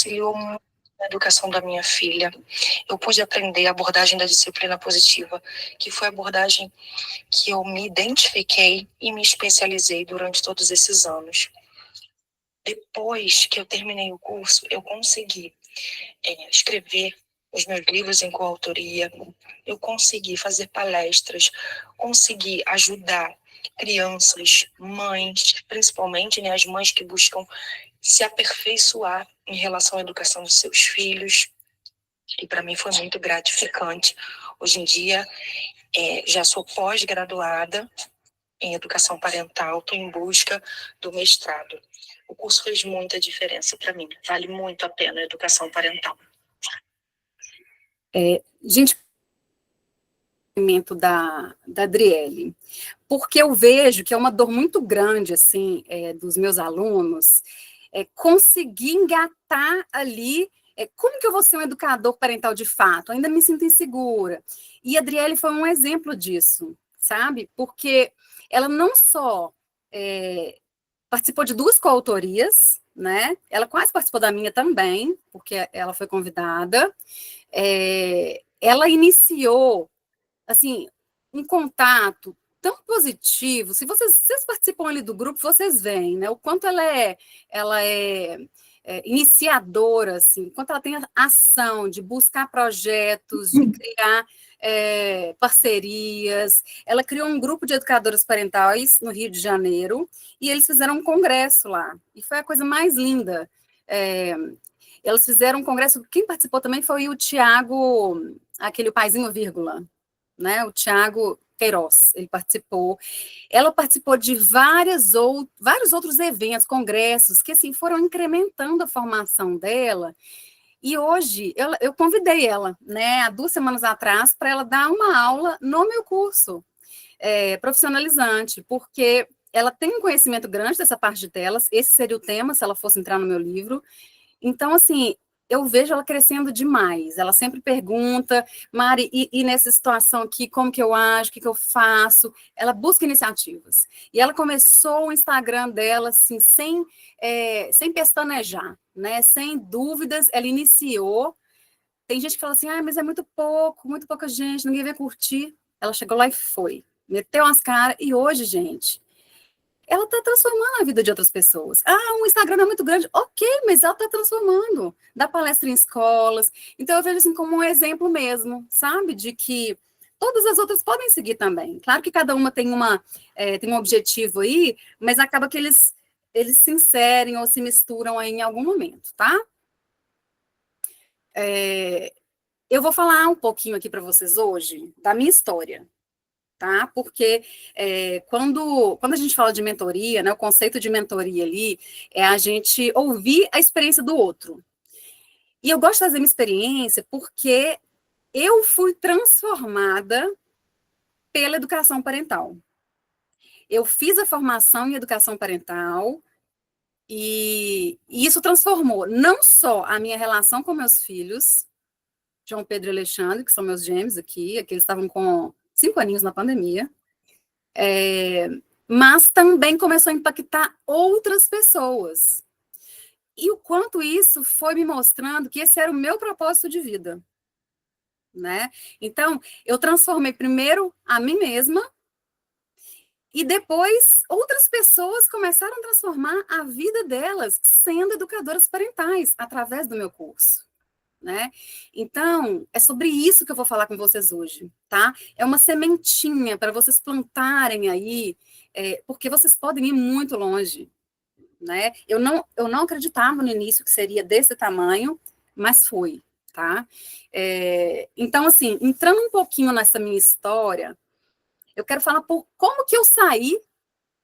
auxiliou muito na educação da minha filha. Eu pude aprender a abordagem da disciplina positiva, que foi a abordagem que eu me identifiquei e me especializei durante todos esses anos. Depois que eu terminei o curso, eu consegui escrever os meus livros em coautoria, eu consegui fazer palestras, consegui ajudar crianças, mães, principalmente, né, as mães que buscam se aperfeiçoar em relação à educação dos seus filhos. E para mim foi muito gratificante. Hoje em dia, já sou pós-graduada em educação parental, estou em busca do mestrado. O curso fez muita diferença para mim, vale muito a pena a educação parental. Gente, da Adriele, porque eu vejo que é uma dor muito grande, assim, dos meus alunos, conseguir engatar ali, como que eu vou ser um educador parental de fato? Eu ainda me sinto insegura. E a Adriele foi um exemplo disso, sabe? Porque ela não só participou de 2 coautorias, né? Ela quase participou da minha também, porque ela foi convidada. Ela iniciou, assim, um contato tão positivo. Se vocês participam ali do grupo, vocês veem, né? O quanto ela é iniciadora, assim, quanto ela tem a ação de buscar projetos, de criar parcerias. Ela criou um grupo de educadoras parentais no Rio de Janeiro e eles fizeram um congresso lá. E foi a coisa mais linda. Elas fizeram um congresso, quem participou também foi o Tiago, aquele paizinho vírgula, né? O Tiago Queiroz, ele participou. Ela participou de vários outros eventos, congressos, que assim foram incrementando a formação dela. E hoje eu convidei ela, né, há 2 semanas atrás, para ela dar uma aula no meu curso profissionalizante, porque ela tem um conhecimento grande dessa parte de telas. Esse seria o tema se ela fosse entrar no meu livro. Então, assim, eu vejo ela crescendo demais. Ela sempre pergunta, Mari, e nessa situação aqui, como que eu ajo, o que eu faço? Ela busca iniciativas. E ela começou o Instagram dela, assim, sem pestanejar, né? Sem dúvidas, ela iniciou. Tem gente que fala assim, mas é muito pouca gente, ninguém vai curtir. Ela chegou lá e foi. Meteu as caras, e hoje, gente, ela está transformando a vida de outras pessoas. Um Instagram é muito grande, ok, mas ela está transformando, dá palestra em escolas. Então, eu vejo assim como um exemplo mesmo, sabe? De que todas as outras podem seguir também. Claro que cada uma tem um objetivo aí, mas acaba que eles se inserem ou se misturam aí em algum momento, tá? Eu vou falar um pouquinho aqui para vocês hoje da minha história, tá? Porque quando a gente fala de mentoria, né, o conceito de mentoria ali é a gente ouvir a experiência do outro. E eu gosto de fazer minha experiência porque eu fui transformada pela educação parental. Eu fiz a formação em educação parental e isso transformou não só a minha relação com meus filhos, João Pedro e Alexandre, que são meus gêmeos aqui, eles estavam com 5 aninhos na pandemia, mas também começou a impactar outras pessoas. E o quanto isso foi me mostrando que esse era o meu propósito de vida, né? Então, eu transformei primeiro a mim mesma e depois outras pessoas começaram a transformar a vida delas sendo educadoras parentais através do meu curso. Né? Então, é sobre isso que eu vou falar com vocês hoje, tá? É uma sementinha para vocês plantarem aí, porque vocês podem ir muito longe, né? Eu não acreditava no início que seria desse tamanho, mas foi, tá? Então, assim, entrando um pouquinho nessa minha história, eu quero falar por como que eu saí,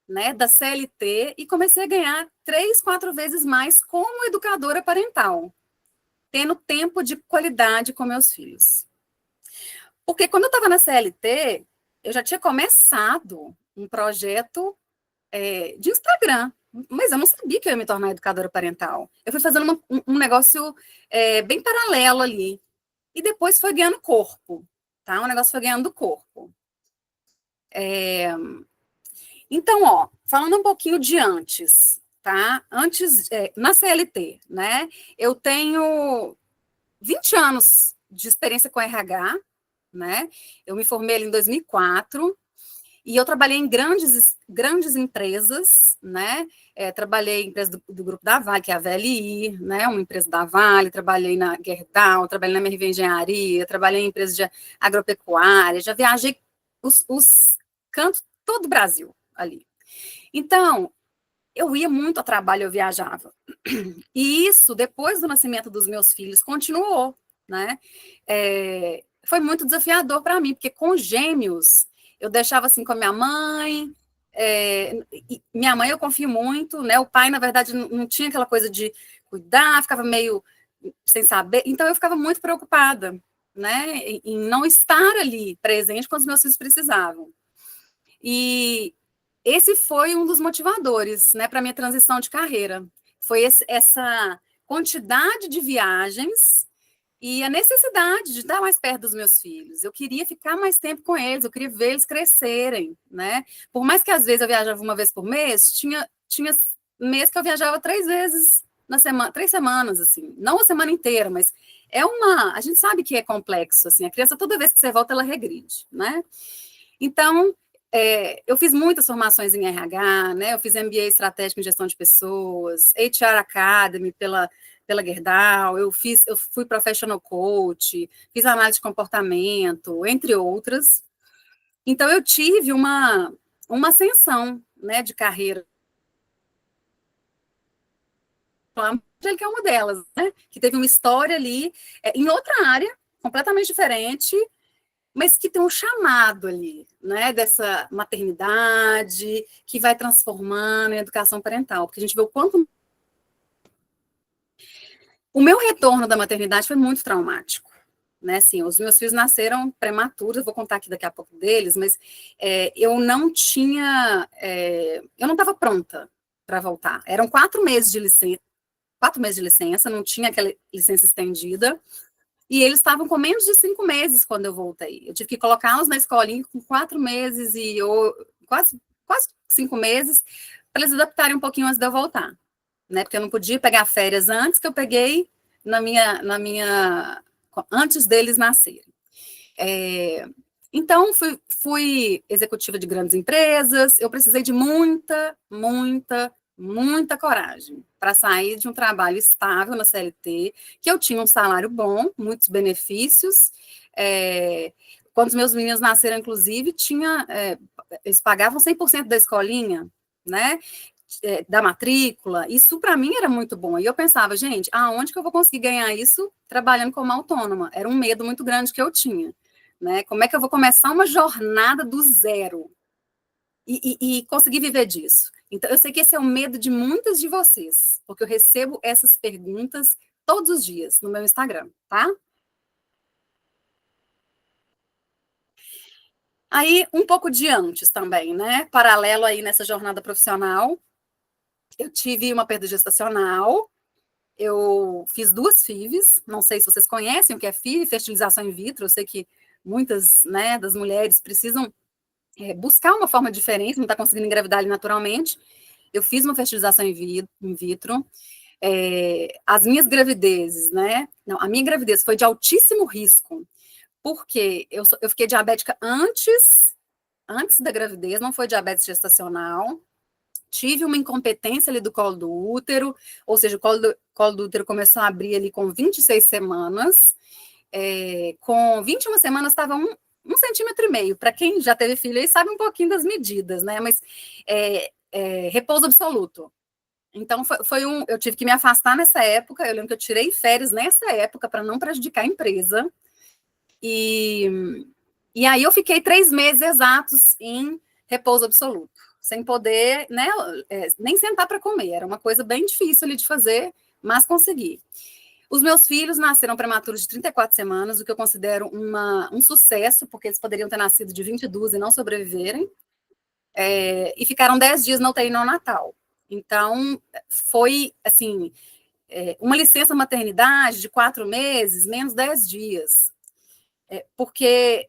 né, da CLT e comecei a ganhar 3, 4 vezes mais como educadora parental, tendo tempo de qualidade com meus filhos. Porque quando eu estava na CLT, eu já tinha começado um projeto de Instagram, mas eu não sabia que eu ia me tornar educadora parental. Eu fui fazendo um negócio bem paralelo ali. E depois foi ganhando corpo, tá? O negócio foi ganhando corpo. Então, falando um pouquinho de antes. tá? Antes, na CLT, né? Eu tenho 20 anos de experiência com RH, né? Eu me formei ali em 2004 e eu trabalhei em grandes empresas, né? Trabalhei em empresa do grupo da Vale, que é a VLI, né? Uma empresa da Vale, trabalhei na Gerdau, trabalhei na MRV Engenharia, trabalhei em empresa de agropecuária, já viajei os cantos todo o Brasil ali. Então, eu ia muito a trabalho, eu viajava. E isso, depois do nascimento dos meus filhos, continuou, né? Foi muito desafiador para mim, porque com gêmeos, eu deixava assim com a minha mãe. Minha mãe eu confio muito, né? O pai, na verdade, não tinha aquela coisa de cuidar, ficava meio sem saber. Então, eu ficava muito preocupada, né? Em não estar ali presente quando os meus filhos precisavam. E esse foi um dos motivadores, né, para minha transição de carreira. Foi essa quantidade de viagens e a necessidade de estar mais perto dos meus filhos. Eu queria ficar mais tempo com eles, eu queria ver eles crescerem, né? Por mais que às vezes eu viajava uma vez por mês, tinha mês que eu viajava 3 vezes na semana, 3 semanas, assim, não a semana inteira, mas a gente sabe que é complexo, assim, a criança toda vez que você volta, ela regride, né? Então, eu fiz muitas formações em RH, né? Eu fiz MBA estratégico em gestão de pessoas, HR Academy pela Gerdau, eu fui professional coach, fiz análise de comportamento, entre outras. Então, eu tive uma ascensão, né, de carreira. A Angélica é uma delas, né? Que teve uma história ali, em outra área, completamente diferente, mas que tem um chamado ali, né, dessa maternidade, que vai transformando em educação parental, porque a gente vê o quanto... O meu retorno da maternidade foi muito traumático, né, assim, os meus filhos nasceram prematuros, eu vou contar aqui daqui a pouco deles, mas eu não tinha, eu não estava pronta para voltar, eram 4 meses de licença, 4 meses de licença, não tinha aquela licença estendida, e eles estavam com menos de 5 meses quando eu voltei. Eu tive que colocá-los na escolinha com 4 meses quase 5 meses para eles adaptarem um pouquinho antes de eu voltar, né? Porque eu não podia pegar férias antes que eu peguei antes deles nascerem. Então, fui executiva de grandes empresas, eu precisei de muita coragem para sair de um trabalho estável na CLT, que eu tinha um salário bom, muitos benefícios. Quando os meus meninos nasceram, inclusive, eles pagavam 100% da escolinha, né? Da matrícula, isso para mim era muito bom. E eu pensava, gente, aonde que eu vou conseguir ganhar isso trabalhando como autônoma? Era um medo muito grande que eu tinha. Né? Como é que eu vou começar uma jornada do zero e conseguir viver disso? Então, eu sei que esse é o medo de muitas de vocês, porque eu recebo essas perguntas todos os dias no meu Instagram, tá? Aí, um pouco de antes também, né? Paralelo aí nessa jornada profissional, eu tive uma perda gestacional, eu fiz 2 FIVs, não sei se vocês conhecem o que é FIV, fertilização in vitro, eu sei que muitas, né, das mulheres precisam buscar uma forma diferente, não está conseguindo engravidar ali naturalmente. Eu fiz uma fertilização in vitro. As minhas gravidezes, né? Não, a minha gravidez foi de altíssimo risco, porque eu fiquei diabética antes da gravidez, não foi diabetes gestacional. Tive uma incompetência ali do colo do útero, ou seja, o colo do útero começou a abrir ali com 26 semanas. Com 21 semanas estava 1,5 cm. Para quem já teve filho aí sabe um pouquinho das medidas, né? Mas repouso absoluto. Então, eu tive que me afastar nessa época. Eu lembro que eu tirei férias nessa época para não prejudicar a empresa. E aí eu fiquei 3 meses exatos em repouso absoluto, sem poder, né, nem sentar para comer. Era uma coisa bem difícil ali de fazer, mas consegui. Os meus filhos nasceram prematuros de 34 semanas, o que eu considero um sucesso, porque eles poderiam ter nascido de 22 e não sobreviverem, e ficaram 10 dias na UTI neonatal. Então, foi, assim, uma licença maternidade de 4 meses, menos 10 dias, porque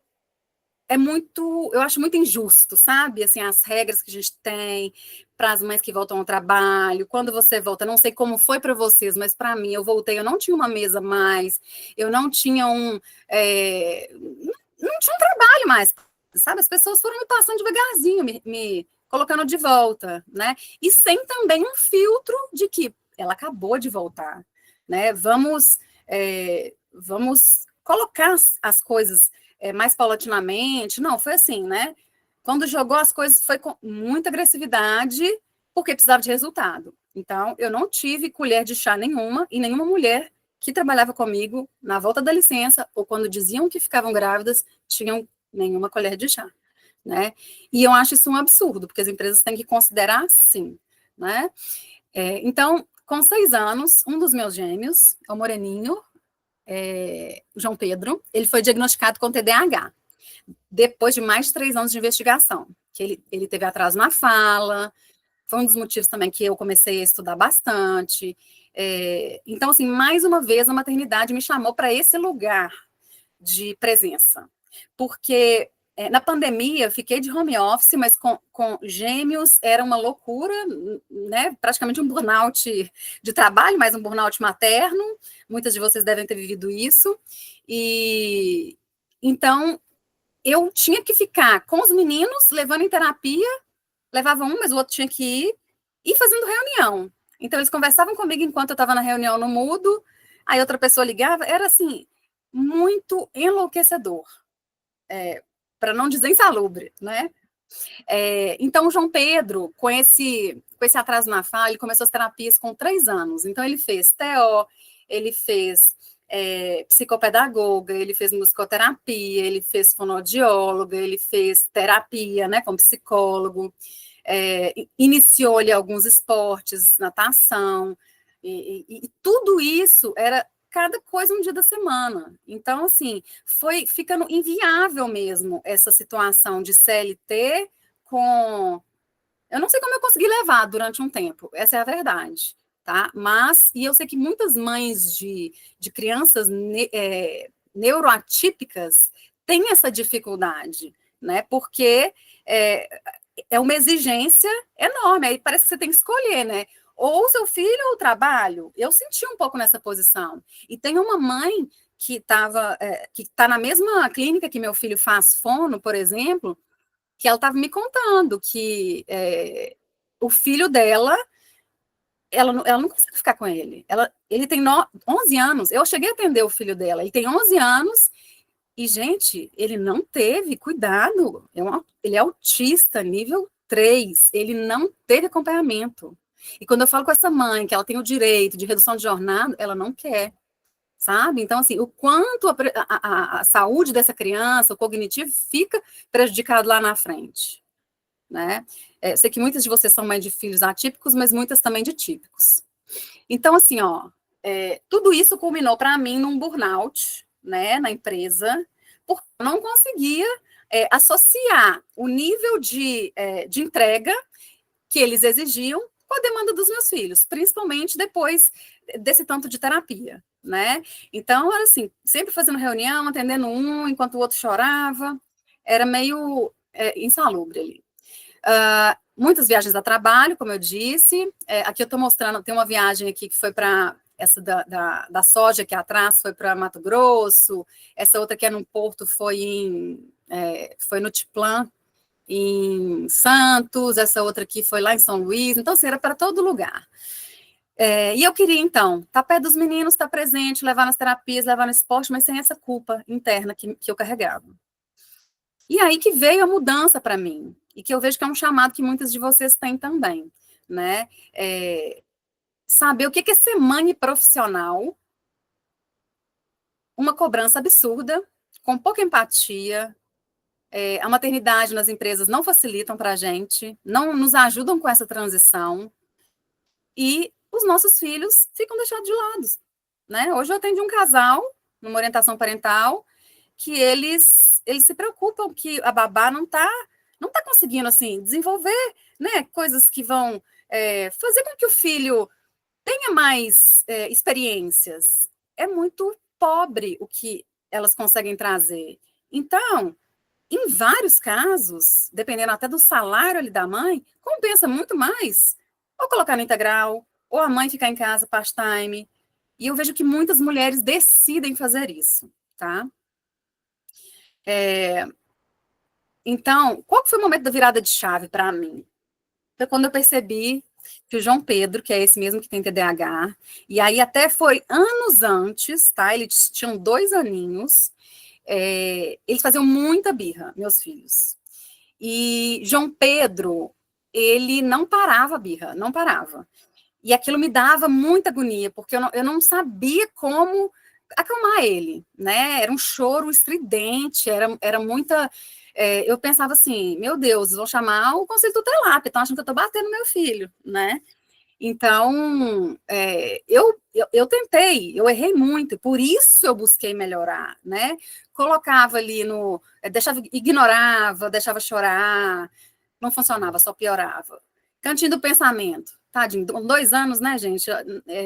eu acho muito injusto, sabe, assim, as regras que a gente tem, para as mães que voltam ao trabalho, quando você volta, não sei como foi para vocês, mas para mim, eu voltei, eu não tinha uma mesa mais, eu não tinha não tinha um trabalho mais, sabe? As pessoas foram me passando devagarzinho, me colocando de volta, né? E sem também um filtro de que ela acabou de voltar, né? Vamos colocar as coisas mais paulatinamente. Não, foi assim, né? Quando jogou as coisas foi com muita agressividade, porque precisava de resultado. Então, eu não tive colher de chá nenhuma, e nenhuma mulher que trabalhava comigo na volta da licença, ou quando diziam que ficavam grávidas, tinham nenhuma colher de chá, né? E eu acho isso um absurdo, porque as empresas têm que considerar sim, né? Então, com 6 anos, um dos meus gêmeos, o moreninho, o João Pedro, ele foi diagnosticado com TDAH, depois de mais de 3 anos de investigação, que ele teve atraso na fala, foi um dos motivos também que eu comecei a estudar bastante. Então, assim, mais uma vez, a maternidade me chamou para esse lugar de presença, porque na pandemia eu fiquei de home office, mas com gêmeos era uma loucura, né? Praticamente um burnout de trabalho, mas um burnout materno. Muitas de vocês devem ter vivido isso. E então eu tinha que ficar com os meninos levando em terapia, levava um, mas o outro tinha que ir, e fazendo reunião. Então, eles conversavam comigo enquanto eu estava na reunião no mudo, aí outra pessoa ligava, era assim, muito enlouquecedor, para não dizer insalubre, né? Então, o João Pedro, com esse atraso na fala, ele começou as terapias com 3 anos. Então, ele fez TO, ele fez psicopedagoga, ele fez musicoterapia, ele fez fonoaudióloga, ele fez terapia, né, com psicólogo, iniciou-lhe alguns esportes, natação, e tudo isso era cada coisa um dia da semana. Então, assim, foi ficando inviável mesmo essa situação de CLT com... Eu não sei como eu consegui levar durante um tempo, essa é a verdade, tá? Mas, e eu sei que muitas mães de crianças neuroatípicas têm essa dificuldade, né? Porque é uma exigência enorme, aí parece que você tem que escolher, né? Ou o seu filho ou o trabalho. Eu senti um pouco nessa posição. E tem uma mãe que está na mesma clínica que meu filho faz fono, por exemplo, que ela estava me contando que o filho dela, ela não consegue ficar com ele. Ele tem 11 anos, eu cheguei a atender o filho dela, ele tem 11 anos, e, gente, ele não teve cuidado, ele é autista, nível 3, ele não teve acompanhamento. E quando eu falo com essa mãe que ela tem o direito de redução de jornada, ela não quer, sabe? Então, assim, o quanto a saúde dessa criança, o cognitivo, fica prejudicado lá na frente, né? Sei que muitas de vocês são mães de filhos atípicos, mas muitas também de típicos. Então, assim, tudo isso culminou para mim num burnout, né, na empresa, porque eu não conseguia associar o nível de entrega que eles exigiam com a demanda dos meus filhos, principalmente depois desse tanto de terapia, né? Então, era assim, sempre fazendo reunião, atendendo um, enquanto o outro chorava, era meio insalubre ali. Muitas viagens a trabalho, como eu disse. Aqui eu estou mostrando, tem uma viagem aqui que foi para essa da soja aqui atrás, foi para Mato Grosso, essa outra que é no Porto foi no Tiplan, em Santos, essa outra aqui foi lá em São Luís, então assim, era para todo lugar. E eu queria, então, estar perto dos meninos, estar presente, levar nas terapias, levar no esporte, mas sem essa culpa interna que eu carregava. E aí que veio a mudança para mim, e que eu vejo que é um chamado que muitas de vocês têm também, né? Saber o que é ser mãe profissional, uma cobrança absurda, com pouca empatia, a maternidade nas empresas não facilitam para a gente, não nos ajudam com essa transição, e os nossos filhos ficam deixados de lado, né? Hoje eu atendi um casal, numa orientação parental, que eles se preocupam que a babá não está conseguindo, assim, desenvolver, né, coisas que vão fazer com que o filho tenha mais experiências. É muito pobre o que elas conseguem trazer. Então, em vários casos, dependendo até do salário ali da mãe, compensa muito mais ou colocar no integral, ou a mãe ficar em casa part-time. E eu vejo que muitas mulheres decidem fazer isso, tá? Então, qual foi o momento da virada de chave para mim? Foi quando eu percebi que o João Pedro, que é esse mesmo que tem TDAH, e aí até foi anos antes, tá? Eles tinham 2 aninhos, eles faziam muita birra, meus filhos. E João Pedro, ele não parava a birra, não parava. E aquilo me dava muita agonia, porque eu não sabia como acalmar ele, né? Era um choro estridente, era muita. Eu pensava assim, meu Deus, vão chamar o conselho tutelar, porque estão achando que eu estou batendo no meu filho, né? Então, eu tentei, eu errei muito, por isso eu busquei melhorar, né? Colocava ali ignorava, deixava chorar, não funcionava, só piorava. Cantinho do pensamento, tadinho, 2 anos, né, gente?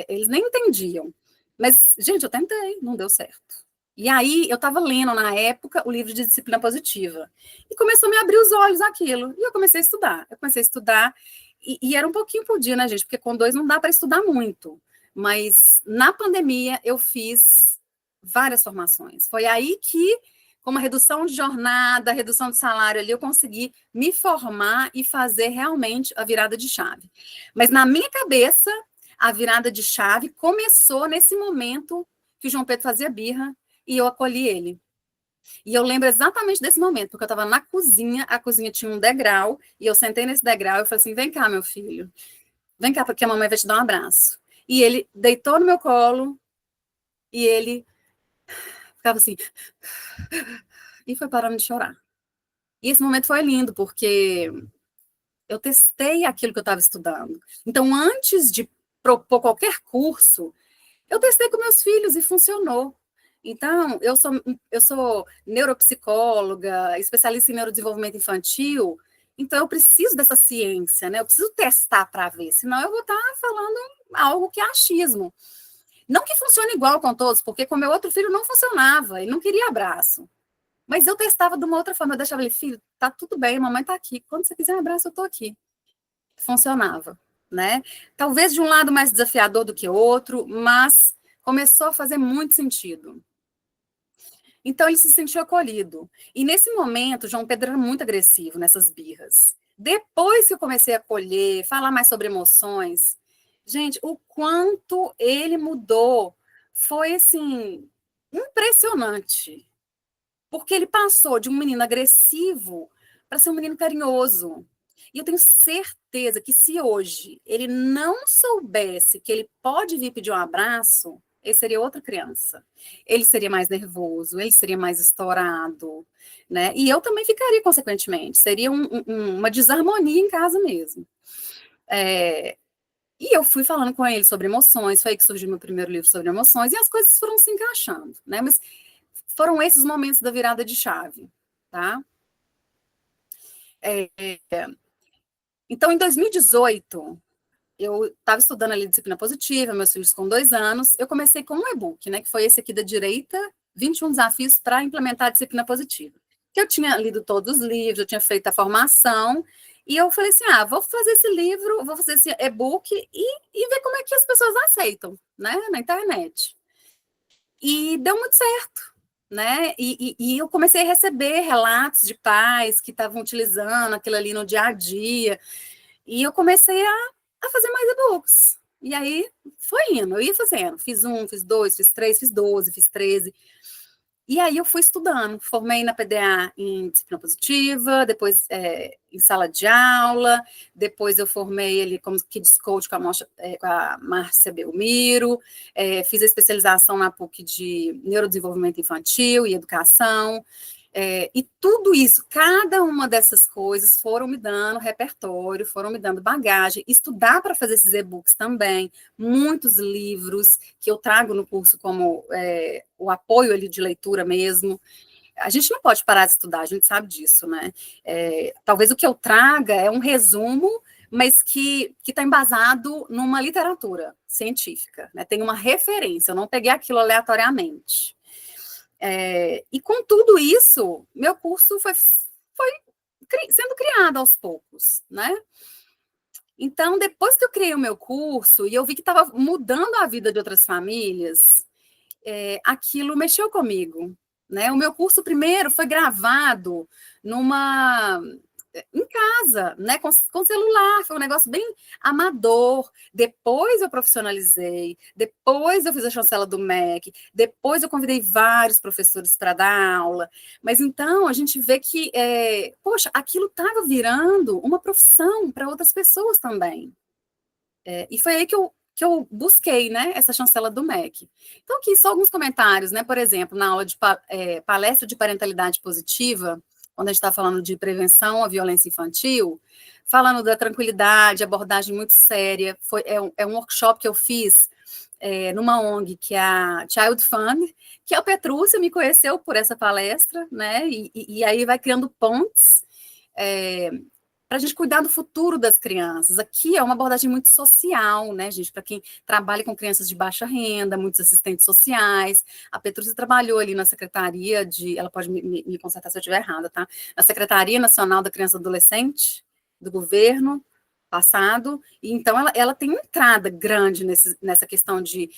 Eles nem entendiam. Mas, gente, eu tentei, não deu certo. E aí, eu estava lendo, na época, o livro de disciplina positiva. E começou a me abrir os olhos aquilo. E eu comecei a estudar. E era um pouquinho por dia, né, gente? Porque com 2 não dá para estudar muito. Mas, na pandemia, eu fiz várias formações. Foi aí que, com uma redução de jornada, redução de salário ali, eu consegui me formar e fazer realmente a virada de chave. Mas, na minha cabeça, a virada de chave começou nesse momento que o João Pedro fazia birra e eu acolhi ele. E eu lembro exatamente desse momento, porque eu estava na cozinha, a cozinha tinha um degrau, e eu sentei nesse degrau e falei assim, vem cá, meu filho, vem cá, porque a mamãe vai te dar um abraço. E ele deitou no meu colo, e ele ficava assim, e foi parando de chorar. E esse momento foi lindo, porque eu testei aquilo que eu estava estudando. Então, antes de propor qualquer curso, eu testei com meus filhos e funcionou. Então, eu sou neuropsicóloga, especialista em neurodesenvolvimento infantil, então eu preciso dessa ciência, né? Eu preciso testar para ver, senão eu vou estar falando algo que é achismo. Não que funcione igual com todos, porque com meu outro filho não funcionava, ele não queria abraço. Mas eu testava de uma outra forma, eu deixava ele, filho, tá tudo bem, mamãe tá aqui, quando você quiser um abraço, eu tô aqui. Funcionava, né? Talvez de um lado mais desafiador do que o outro, mas começou a fazer muito sentido. Então, ele se sentiu acolhido. E, nesse momento, João Pedro era muito agressivo nessas birras. Depois que eu comecei a acolher, falar mais sobre emoções, gente, o quanto ele mudou foi, assim, impressionante. Porque ele passou de um menino agressivo para ser um menino carinhoso. E eu tenho certeza que se hoje ele não soubesse que ele pode vir pedir um abraço, ele seria outra criança. Ele seria mais nervoso, ele seria mais estourado, né? E eu também ficaria, consequentemente. Seria uma desarmonia em casa mesmo. E eu fui falando com ele sobre emoções, foi aí que surgiu meu primeiro livro sobre emoções, e as coisas foram se encaixando, né? Mas foram esses momentos da virada de chave, tá? Então, em 2018, eu estava estudando ali disciplina positiva, meus filhos com 2 anos, eu comecei com um e-book, né, que foi esse aqui da direita, 21 desafios para implementar a disciplina positiva. Que eu tinha lido todos os livros, eu tinha feito a formação, e eu falei assim, vou fazer esse livro, vou fazer esse e-book e ver como é que as pessoas aceitam, né, na internet. E deu muito certo, né? E eu comecei a receber relatos de pais que estavam utilizando aquilo ali no dia a dia, e eu comecei a fazer mais e-books. E aí foi indo, eu ia fazendo. Fiz 1, fiz 2, fiz 3, fiz 12, fiz 13. E aí eu fui estudando, formei na PDA em disciplina positiva, depois em sala de aula, depois eu formei ele como Kids Coach com a Márcia Belmiro, fiz a especialização na PUC de neurodesenvolvimento infantil e educação, e tudo isso, cada uma dessas coisas foram me dando repertório, foram me dando bagagem, estudar para fazer esses e-books também, muitos livros que eu trago no curso como o apoio ali de leitura mesmo. A gente não pode parar de estudar, a gente sabe disso, né? Talvez o que eu traga é um resumo, mas que está embasado numa literatura científica, né? Tem uma referência, eu não peguei aquilo aleatoriamente. E com tudo isso, meu curso foi sendo criado aos poucos, né? Então, depois que eu criei o meu curso e eu vi que estava mudando a vida de outras famílias, aquilo mexeu comigo, né? O meu curso primeiro foi gravado em casa, né, com celular, foi um negócio bem amador. Depois eu profissionalizei, depois eu fiz a chancela do MEC, depois eu convidei vários professores para dar aula. Mas então a gente vê que, poxa, aquilo estava virando uma profissão para outras pessoas também. E foi aí que eu busquei, né, essa chancela do MEC. Então, aqui só alguns comentários, né, por exemplo, na aula de palestra de parentalidade positiva, quando a gente está falando de prevenção à violência infantil, falando da tranquilidade, abordagem muito séria, é um workshop que eu fiz numa ONG, que é a Child Fund, que a Petrúcia me conheceu por essa palestra, né, e aí vai criando pontes, para a gente cuidar do futuro das crianças. Aqui é uma abordagem muito social, né, gente, para quem trabalha com crianças de baixa renda, muitos assistentes sociais. A Petrúcia trabalhou ali na Secretaria ela pode me consertar se eu estiver errada, tá? Na Secretaria Nacional da Criança e Adolescente, do governo passado, e então ela tem uma entrada grande nessa questão de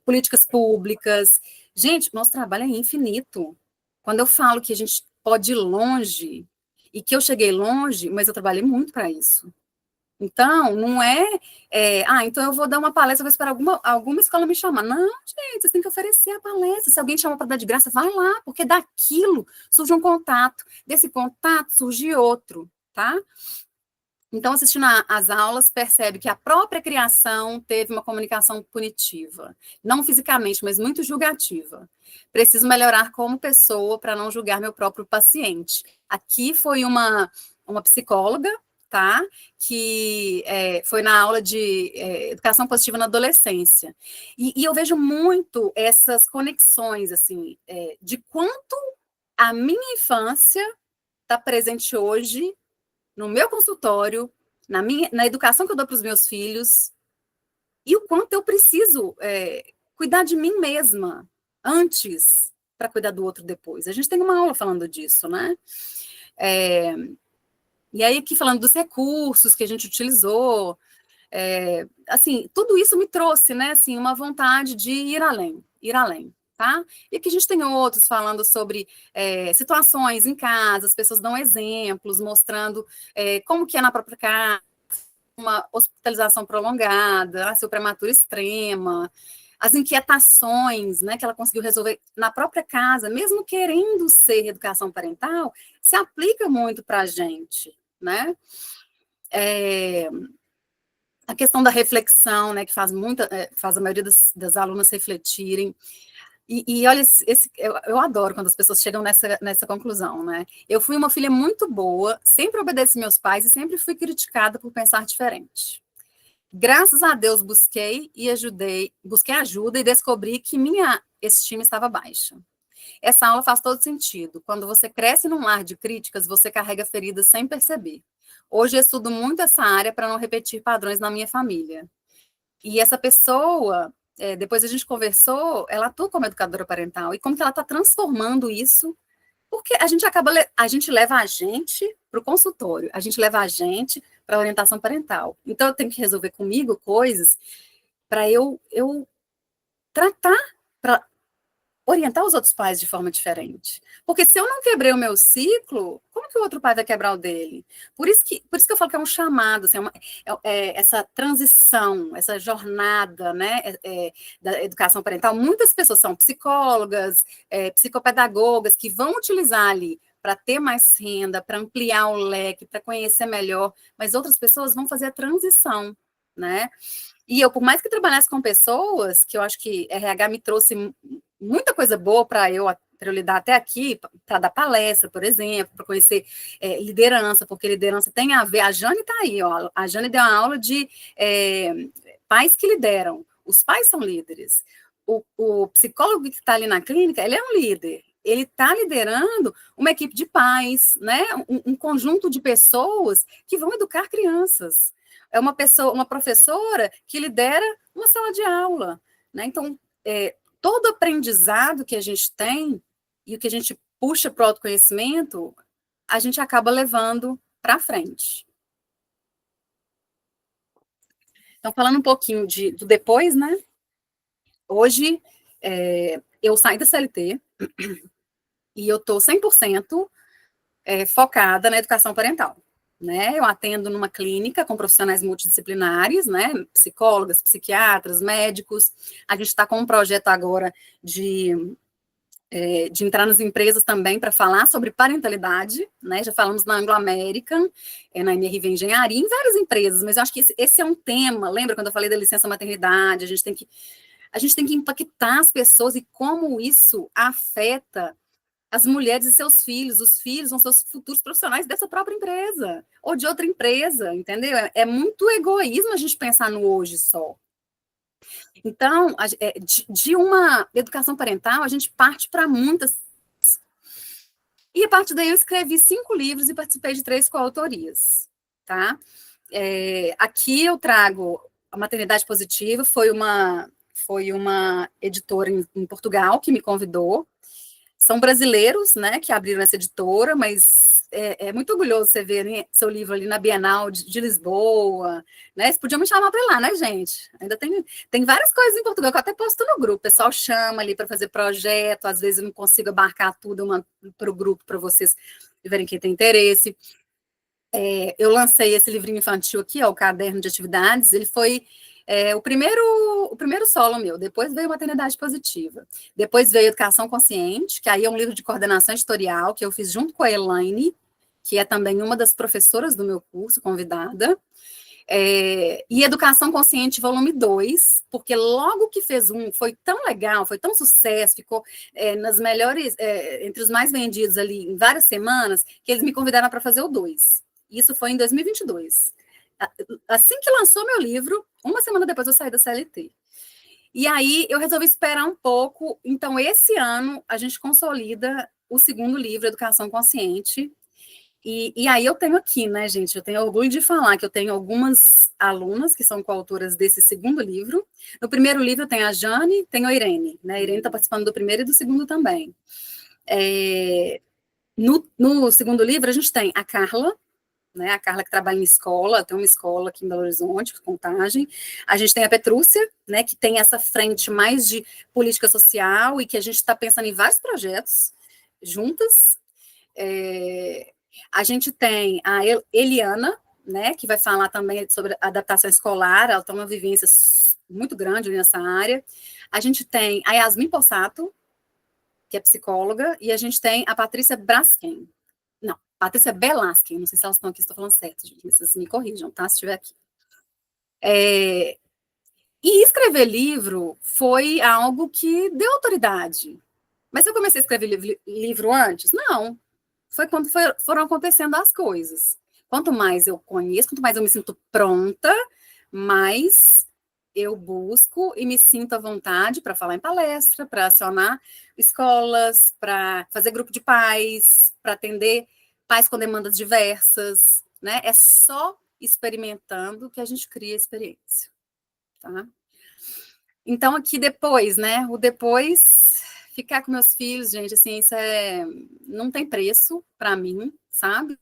políticas públicas. Gente, nosso trabalho é infinito. Quando eu falo que a gente pode ir longe, e que eu cheguei longe, mas eu trabalhei muito para isso. Então, não então eu vou dar uma palestra, vou esperar alguma escola me chamar. Não, gente, vocês têm que oferecer a palestra. Se alguém chama para dar de graça, vai lá, porque daquilo surge um contato. Desse contato surge outro, tá? Então, assistindo às aulas, percebe que a própria criação teve uma comunicação punitiva. Não fisicamente, mas muito julgativa. Preciso melhorar como pessoa para não julgar meu próprio paciente. Aqui foi uma psicóloga, tá? Que foi na aula de educação positiva na adolescência. E eu vejo muito essas conexões, assim, de quanto a minha infância está presente hoje no meu consultório, na educação que eu dou para os meus filhos, e o quanto eu preciso cuidar de mim mesma antes para cuidar do outro depois. A gente tem uma aula falando disso, né? E aí, aqui falando dos recursos que a gente utilizou, assim, tudo isso me trouxe, né, assim, uma vontade de ir além, tá? E aqui a gente tem outros falando sobre situações em casa, as pessoas dão exemplos, mostrando como que é na própria casa, uma hospitalização prolongada, a seu prematura extrema, as inquietações, né, que ela conseguiu resolver na própria casa, mesmo querendo ser educação parental, se aplica muito para a gente, né? A questão da reflexão, né, que faz a maioria das alunas refletirem. E olha, eu adoro quando as pessoas chegam nessa conclusão, né? Eu fui uma filha muito boa, sempre obedeci meus pais e sempre fui criticada por pensar diferente. Graças a Deus busquei ajuda e descobri que minha estima estava baixa. Essa aula faz todo sentido. Quando você cresce num lar de críticas, você carrega feridas sem perceber. Hoje eu estudo muito essa área para não repetir padrões na minha família. E essa pessoa, depois a gente conversou, ela atua como educadora parental, e como que ela está transformando isso, porque a gente leva a gente para o consultório, a gente leva a gente para a orientação parental. Então, eu tenho que resolver comigo coisas para eu tratar, para orientar os outros pais de forma diferente. Porque se eu não quebrei o meu ciclo, como que o outro pai vai quebrar o dele? Por isso que eu falo que é um chamado, assim, essa transição, essa jornada, né, da educação parental. Muitas pessoas são psicólogas, psicopedagogas, que vão utilizar ali para ter mais renda, para ampliar o leque, para conhecer melhor, mas outras pessoas vão fazer a transição, né? E eu, por mais que trabalhasse com pessoas, que eu acho que RH me trouxe muita coisa boa para eu lidar até aqui, para dar palestra, por exemplo, para conhecer liderança, porque liderança tem a ver. A Jane está aí, ó. A Jane deu uma aula de pais que lideram. Os pais são líderes. O psicólogo que está ali na clínica, ele é um líder. Ele está liderando uma equipe de pais, né? Um conjunto de pessoas que vão educar crianças. É uma professora que lidera uma sala de aula, né? Então, todo aprendizado que a gente tem e o que a gente puxa para o autoconhecimento, a gente acaba levando para frente. Então, falando um pouquinho do depois, né? Hoje, eu saí da CLT e eu estou 100% focada na educação parental. Né? Eu atendo numa clínica com profissionais multidisciplinares, né? Psicólogas, psiquiatras, médicos. A gente está com um projeto agora de entrar nas empresas também para falar sobre parentalidade, né? Já falamos na Anglo American, na MRV Engenharia, em várias empresas, mas eu acho que esse é um tema. Lembra quando eu falei da licença maternidade? A gente tem que impactar as pessoas e como isso afeta as mulheres e seus filhos. Os filhos vão ser os futuros profissionais dessa própria empresa ou de outra empresa, entendeu? É muito egoísmo a gente pensar no hoje só. Então, de uma educação parental, a gente parte para muitas. E a partir daí eu escrevi 5 livros e participei de 3 coautorias, tá? Aqui eu trago a Maternidade Positiva, foi uma editora em Portugal que me convidou. São brasileiros, né, que abriram essa editora, mas é muito orgulhoso você ver, né, seu livro ali na Bienal de Lisboa, né? Vocês podiam me chamar para ir lá, né, gente? Ainda tem várias coisas em Portugal que eu até posto no grupo. O pessoal chama ali para fazer projeto, às vezes eu não consigo abarcar tudo para o grupo, para vocês verem quem tem interesse. Eu lancei esse livrinho infantil aqui, ó, o Caderno de Atividades. Ele foi o primeiro solo meu. Depois veio Maternidade Positiva. Depois veio Educação Consciente, que aí é um livro de coordenação editorial que eu fiz junto com a Elaine, que é também uma das professoras do meu curso, convidada. E Educação Consciente, volume 2, porque logo que fez foi tão legal, foi tão sucesso, ficou nas melhores, entre os mais vendidos ali em várias semanas, que eles me convidaram para fazer o 2. Isso foi em 2022. Assim que lançou meu livro, uma semana depois eu saí da CLT. E aí eu resolvi esperar um pouco. Então, esse ano, a gente consolida o segundo livro, Educação Consciente. E aí eu tenho aqui, né, gente? Eu tenho orgulho de falar que eu tenho algumas alunas que são coautoras desse segundo livro. No primeiro livro tem a Jane, tem a Irene, né? A Irene está participando do primeiro e do segundo também. No segundo livro, a gente tem a Carla, né, a Carla que trabalha em escola, tem uma escola aqui em Belo Horizonte, Contagem. A gente tem a Petrúcia, né, que tem essa frente mais de política social e que a gente está pensando em vários projetos juntas. A gente tem a Eliana, né, que vai falar também sobre adaptação escolar, ela tem uma vivência muito grande nessa área. A gente tem a Yasmin Possato, que é psicóloga, e a gente tem a Patrícia Braskem. Não, Patrícia Belaskin, não sei se elas estão aqui, estou falando certo, gente, mas vocês me corrijam, tá? Se estiver aqui. E escrever livro foi algo que deu autoridade. Mas eu comecei a escrever livro antes? Não. Foi quando foram acontecendo as coisas. Quanto mais eu conheço, quanto mais eu me sinto pronta, mais eu busco e me sinto à vontade para falar em palestra, para acionar escolas, para fazer grupo de pais, para atender pais com demandas diversas, né? É só experimentando que a gente cria experiência, tá? Então, aqui depois, né? O depois, ficar com meus filhos, gente, assim, isso não tem preço para mim, sabe?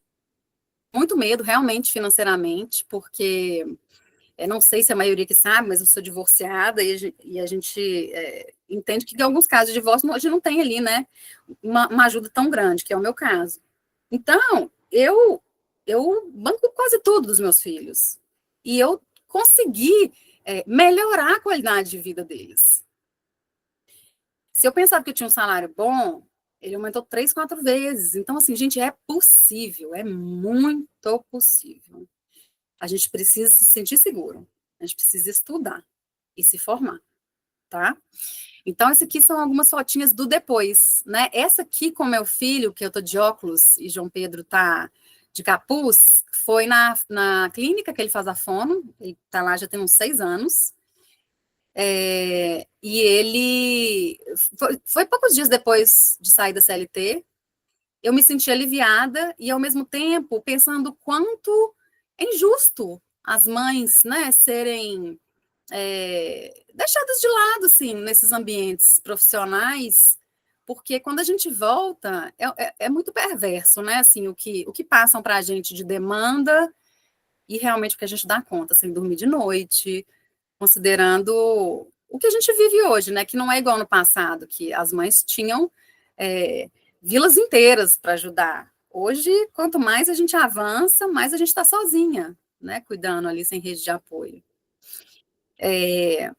Muito medo, realmente, financeiramente, porque não sei se a maioria que sabe, mas eu sou divorciada e a gente entende que em alguns casos de divórcio a gente não tem ali, né, uma ajuda tão grande, que é o meu caso. Então, eu banco quase tudo dos meus filhos. E eu consegui melhorar a qualidade de vida deles. Se eu pensava que eu tinha um salário bom, ele aumentou 3, 4 vezes. Então, assim, gente, é possível, é muito possível. A gente precisa se sentir seguro, a gente precisa estudar e se formar, tá? Então, essas aqui são algumas fotinhas do depois, né? Essa aqui com meu filho, que eu tô de óculos e João Pedro tá de capuz, foi na clínica que ele faz a fono, ele tá lá já tem uns 6 anos, e ele, foi poucos dias depois de sair da CLT, eu me senti aliviada e, ao mesmo tempo, pensando quanto é injusto as mães, né, serem deixadas de lado, assim, nesses ambientes profissionais, porque quando a gente volta, é muito perverso, né? Assim, o que passam para a gente de demanda e realmente o que a gente dá conta, sem dormir de noite, considerando o que a gente vive hoje, né? Que não é igual no passado, que as mães tinham é, vilas inteiras para ajudar. Hoje, quanto mais a gente avança, mais a gente está sozinha, né? Cuidando ali sem rede de apoio.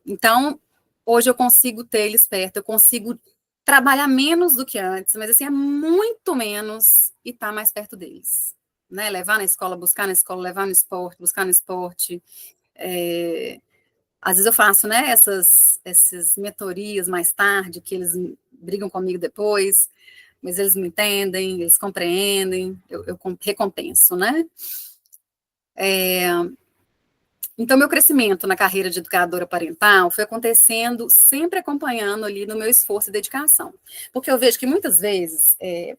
Então, hoje eu consigo ter eles perto, eu consigo trabalhar menos do que antes, mas assim, é muito menos e estar mais perto deles. Né? Levar na escola, buscar na escola, levar no esporte, buscar no esporte. Às vezes eu faço, né, essas mentorias mais tarde, que eles brigam comigo depois, mas eles me entendem, eles compreendem, eu recompenso, né? Então, meu crescimento na carreira de educadora parental foi acontecendo sempre acompanhando ali no meu esforço e dedicação. Porque eu vejo que muitas vezes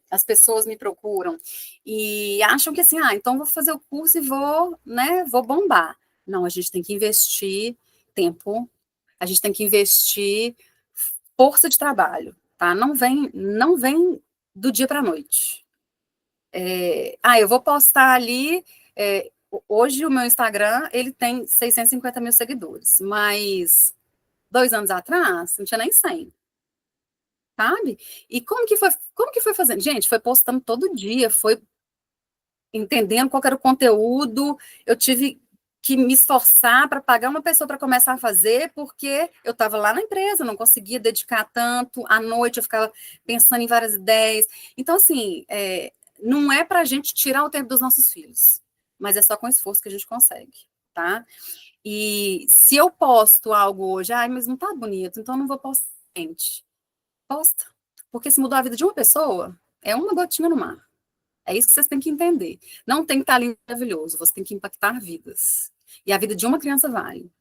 as pessoas me procuram e acham que assim, então vou fazer o curso e vou, né, vou bombar. Não, a gente tem que investir tempo, a gente tem que investir força de trabalho, tá? Não vem do dia para a noite. Eu vou postar ali. Hoje o meu Instagram ele tem 650 mil seguidores, mas 2 anos atrás não tinha nem 100, sabe? E como que foi fazendo? Gente, foi postando todo dia, foi entendendo qual era o conteúdo, eu tive que me esforçar para pagar uma pessoa para começar a fazer, porque eu estava lá na empresa, não conseguia dedicar tanto, à noite eu ficava pensando em várias ideias. Então, assim, não é para a gente tirar o tempo dos nossos filhos, mas é só com esforço que a gente consegue, tá? E se eu posto algo hoje, mas não tá bonito, então eu não vou postar, gente. Posta. Porque se mudar a vida de uma pessoa, é uma gotinha no mar. É isso que vocês têm que entender. Não tem que estar lindo e maravilhoso, você tem que impactar vidas. E a vida de uma criança vale.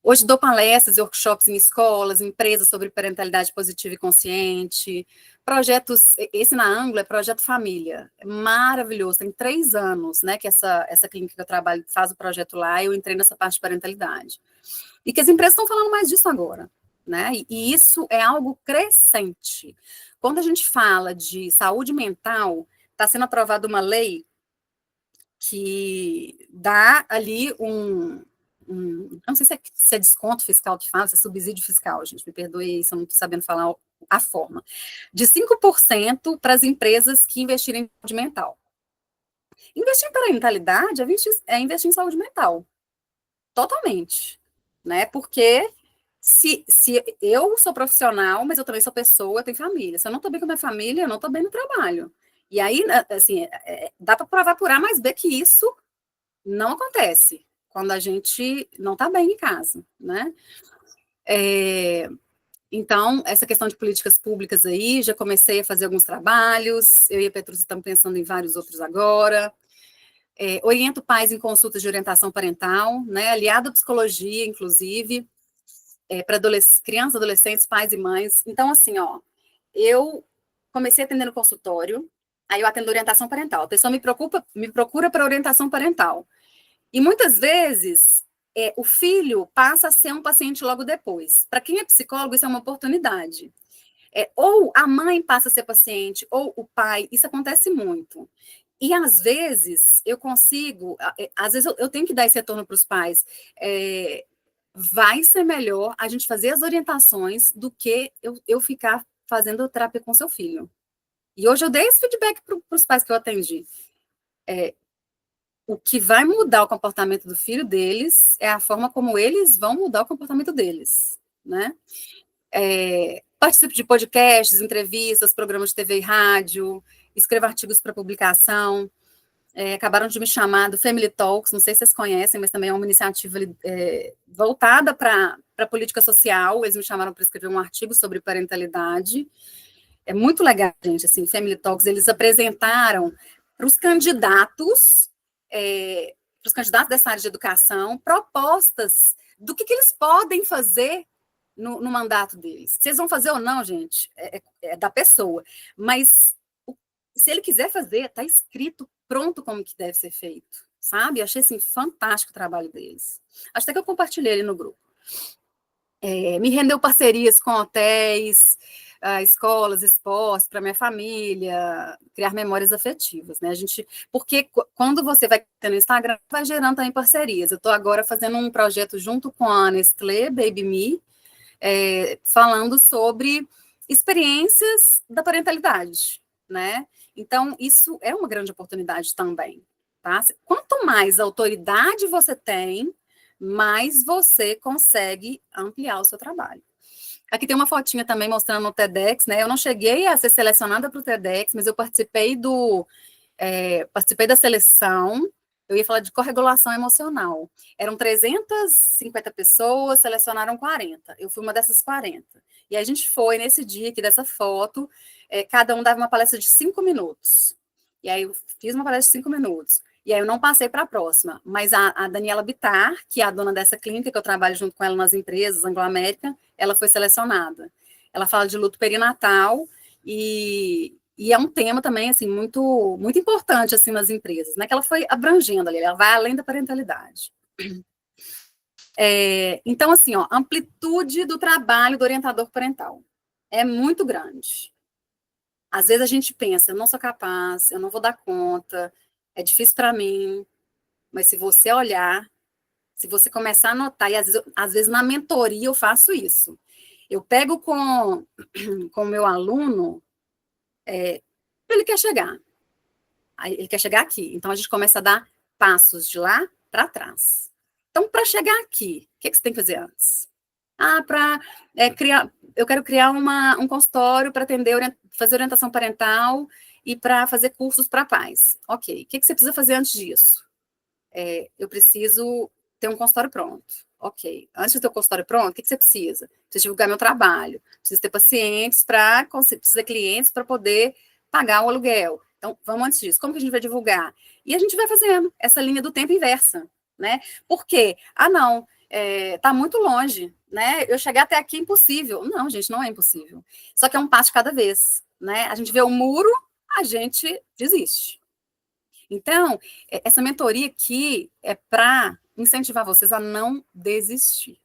Hoje dou palestras e workshops em escolas, em empresas sobre parentalidade positiva e consciente, projetos, esse na Anglo é Projeto Família, é maravilhoso, tem 3 anos, né, que essa clínica que eu trabalho faz o projeto lá, e eu entrei nessa parte de parentalidade. E que as empresas estão falando mais disso agora, né, e isso é algo crescente. Quando a gente fala de saúde mental, está sendo aprovada uma lei que dá ali não sei se é desconto fiscal que fala, se é subsídio fiscal, gente, me perdoe se eu não estou sabendo falar a forma, de 5% para as empresas que investirem em saúde mental. Investir em parentalidade é investir em saúde mental, totalmente, né, porque se eu sou profissional, mas eu também sou pessoa, eu tenho família, se eu não estou bem com a minha família, eu não estou bem no trabalho. E aí, assim, dá para provar por A mais B que isso não acontece quando a gente não está bem em casa, né? Então, essa questão de políticas públicas aí, já comecei a fazer alguns trabalhos, eu e a Petrúcia estamos pensando em vários outros agora. Oriento pais em consultas de orientação parental, né? Aliado à psicologia, inclusive, para crianças, adolescentes, pais e mães. Então, assim, eu comecei atendendo consultório, aí eu atendo orientação parental. A pessoa me procura para orientação parental. E muitas vezes o filho passa a ser um paciente logo depois. Para quem é psicólogo, isso é uma oportunidade. Ou a mãe passa a ser paciente, ou o pai, isso acontece muito. E às vezes eu consigo, às vezes eu tenho que dar esse retorno para os pais. Vai ser melhor a gente fazer as orientações do que eu ficar fazendo terapia com seu filho. E hoje eu dei esse feedback para os pais que eu atendi. O que vai mudar o comportamento do filho deles é a forma como eles vão mudar o comportamento deles, né? Participo de podcasts, entrevistas, programas de TV e rádio, escrevo artigos para publicação. Acabaram de me chamar do Family Talks, não sei se vocês conhecem, mas também é uma iniciativa voltada para a política social. Eles me chamaram para escrever um artigo sobre parentalidade. É muito legal, gente, assim, Family Talks, eles apresentaram para os candidatos dessa área de educação, propostas do que eles podem fazer no mandato deles. Se eles vão fazer ou não, gente, é da pessoa. Mas se ele quiser fazer, está escrito, pronto como que deve ser feito. sabe? Eu achei, assim, fantástico o trabalho deles. Acho até que eu compartilhei ele no grupo. Me rendeu parcerias com hotéis, escolas, esportes, para minha família, criar memórias afetivas, né? Porque quando você vai tendo Instagram, vai gerando também parcerias. Eu estou agora fazendo um projeto junto com a Nestlé, Baby Me, falando sobre experiências da parentalidade, né? Então, isso é uma grande oportunidade também, tá? Quanto mais autoridade você tem, mais você consegue ampliar o seu trabalho. Aqui tem uma fotinha também mostrando o TEDx, né? Eu não cheguei a ser selecionada para o TEDx, mas eu participei da seleção. Eu ia falar de corregulação emocional. Eram 350 pessoas, selecionaram 40. Eu fui uma dessas 40. E a gente foi nesse dia aqui dessa foto, cada um dava uma palestra de 5 minutos. E aí eu fiz uma palestra de 5 minutos. E aí eu não passei para a próxima, mas a Daniela Bittar, que é a dona dessa clínica, que eu trabalho junto com ela nas empresas, Anglo-América, ela foi selecionada. Ela fala de luto perinatal e é um tema também, assim, muito, muito importante, assim, nas empresas, né, que ela foi abrangendo ali, ela vai além da parentalidade. Então, assim, ó, amplitude do trabalho do orientador parental é muito grande. Às vezes a gente pensa, eu não sou capaz, eu não vou dar conta, é difícil para mim, mas se você olhar, se você começar a anotar, e às vezes na mentoria eu faço isso, eu pego com o meu aluno, ele quer chegar, ele quer chegar aqui, então a gente começa a dar passos de lá para trás. Então, para chegar aqui, o que você tem que fazer antes? Eu quero criar um consultório para fazer orientação parental e para fazer cursos para pais. Ok, o que você precisa fazer antes disso? Eu preciso ter um consultório pronto. Ok, antes de ter o consultório pronto, o que você precisa? Preciso divulgar meu trabalho, preciso ter pacientes preciso ter clientes para poder pagar o aluguel. Então, vamos antes disso. Como que a gente vai divulgar? E a gente vai fazendo essa linha do tempo inversa, né? Por quê? Não, tá muito longe, né? Eu chegar até aqui é impossível. Não, gente, não é impossível. Só que é um passo de cada vez, né? A gente vê o muro, a gente desiste. Então, essa mentoria aqui é para incentivar vocês a não desistir,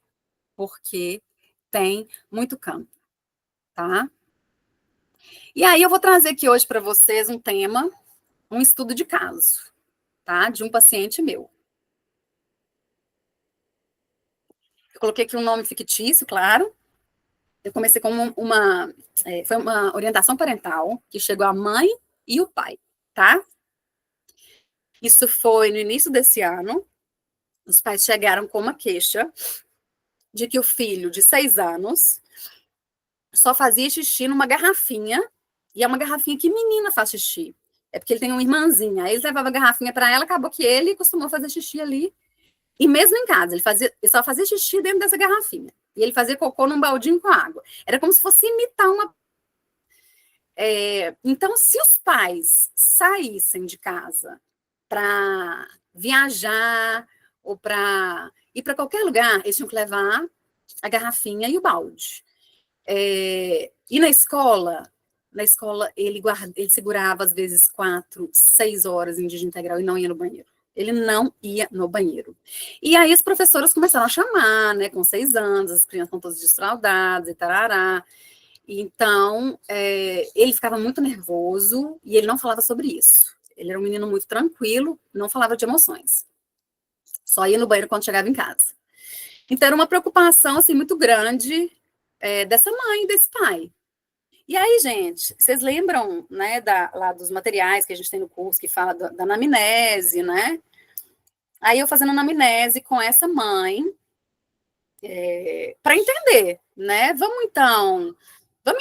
porque tem muito campo, tá? E aí eu vou trazer aqui hoje para vocês um tema, um estudo de caso, tá? De um paciente meu. Eu coloquei aqui um nome fictício, claro. Eu comecei com foi uma orientação parental que chegou a mãe e o pai, tá? Isso foi no início desse ano. Os pais chegaram com uma queixa de que o filho de 6 anos só fazia xixi numa garrafinha, e é uma garrafinha que menina faz xixi. É porque ele tem uma irmãzinha. Aí eles levavam a garrafinha para ela, acabou que ele costumou fazer xixi ali. E mesmo em casa, ele só fazia xixi dentro dessa garrafinha. E ele fazia cocô num baldinho com água. Era como se fosse imitar uma. Então, se os pais saíssem de casa para viajar ou para ir para qualquer lugar, eles tinham que levar a garrafinha e o balde. E na escola ele segurava às vezes 4, 6 horas em dígito integral e não ia no banheiro. Ele não ia no banheiro. E aí as professoras começaram a chamar, né, com 6 anos, as crianças estão todas desfraldadas e tarará. Então, ele ficava muito nervoso e ele não falava sobre isso. Ele era um menino muito tranquilo, não falava de emoções. Só ia no banheiro quando chegava em casa. Então, era uma preocupação, assim, muito grande dessa mãe e desse pai. E aí, gente, vocês lembram, né, lá dos materiais que a gente tem no curso, que fala da anamnese, né? Aí eu fazendo anamnese com essa mãe, para entender, né? Vamos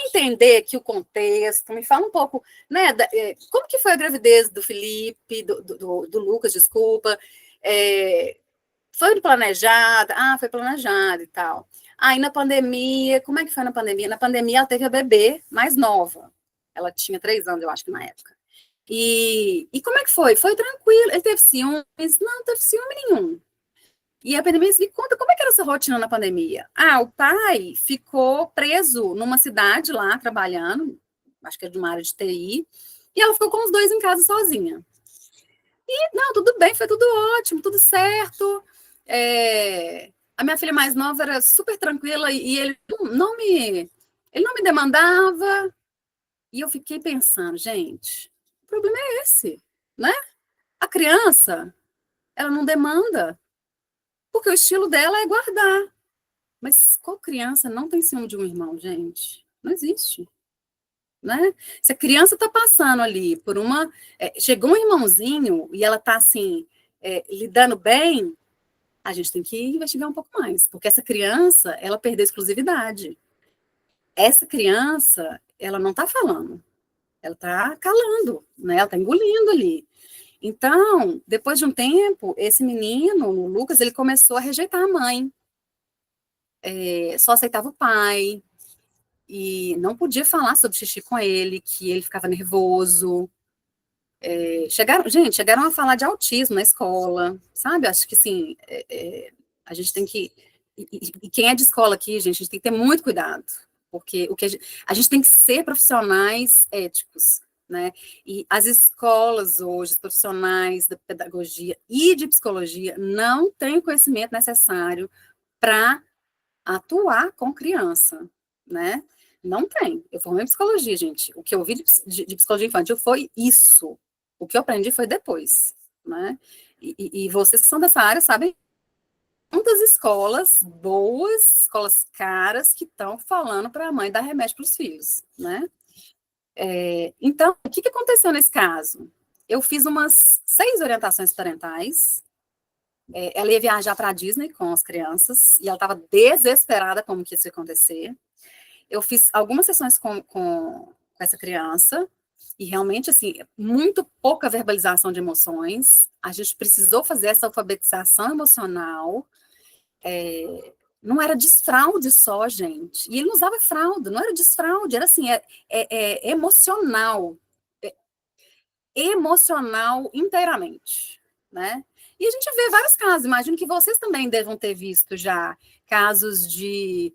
entender aqui o contexto, me fala um pouco, né, como que foi a gravidez do Felipe, do Lucas, desculpa, foi planejada? Foi planejada e tal. Aí na pandemia, como é que foi na pandemia? Na pandemia ela teve a bebê mais nova, ela tinha 3 anos, eu acho que na época. E como é que foi? Foi tranquilo, ele teve ciúmes? Não teve ciúme nenhum. E a pandemia me conta como é que era essa rotina na pandemia. O pai ficou preso numa cidade lá, trabalhando, acho que é de uma área de TI, e ela ficou com os 2 em casa sozinha. Não, tudo bem, foi tudo ótimo, tudo certo. A minha filha mais nova era super tranquila e ele não me demandava. E eu fiquei pensando, gente, o problema é esse, né? A criança, ela não demanda, porque o estilo dela é guardar. Mas qual criança não tem ciúme de um irmão, gente? Não existe, né? Se a criança está passando ali por uma... chegou um irmãozinho e ela está, assim, lidando bem, a gente tem que investigar um pouco mais, porque essa criança, ela perdeu a exclusividade. Essa criança, ela não está falando, ela está calando, né? Ela está engolindo ali. Então, depois de um tempo, esse menino, o Lucas, ele começou a rejeitar a mãe, só aceitava o pai, e não podia falar sobre xixi com ele, que ele ficava nervoso. Chegaram a falar de autismo na escola, sabe? Acho que, assim, a gente tem que... E quem é de escola aqui, gente, a gente tem que ter muito cuidado, porque a gente tem que ser profissionais éticos, né? E as escolas hoje, os profissionais da pedagogia e de psicologia não têm o conhecimento necessário para atuar com criança, né? Não tem. Eu formei em psicologia, gente. O que eu vi de psicologia infantil foi isso. O que eu aprendi foi depois, né? E vocês que são dessa área sabem quantas escolas boas, escolas caras, que estão falando para a mãe dar remédio para os filhos, né? Então, o que aconteceu nesse caso? Eu fiz umas 6 orientações parentais. Ela ia viajar para a Disney com as crianças e ela estava desesperada como que isso ia acontecer. Eu fiz algumas sessões com essa criança e realmente, assim, muito pouca verbalização de emoções. A gente precisou fazer essa alfabetização emocional. Não era desfraude só, gente. E ele não usava fralda, não era desfraude, era assim, emocional. É, emocional inteiramente, né? E a gente vê vários casos, imagino que vocês também devam ter visto já casos de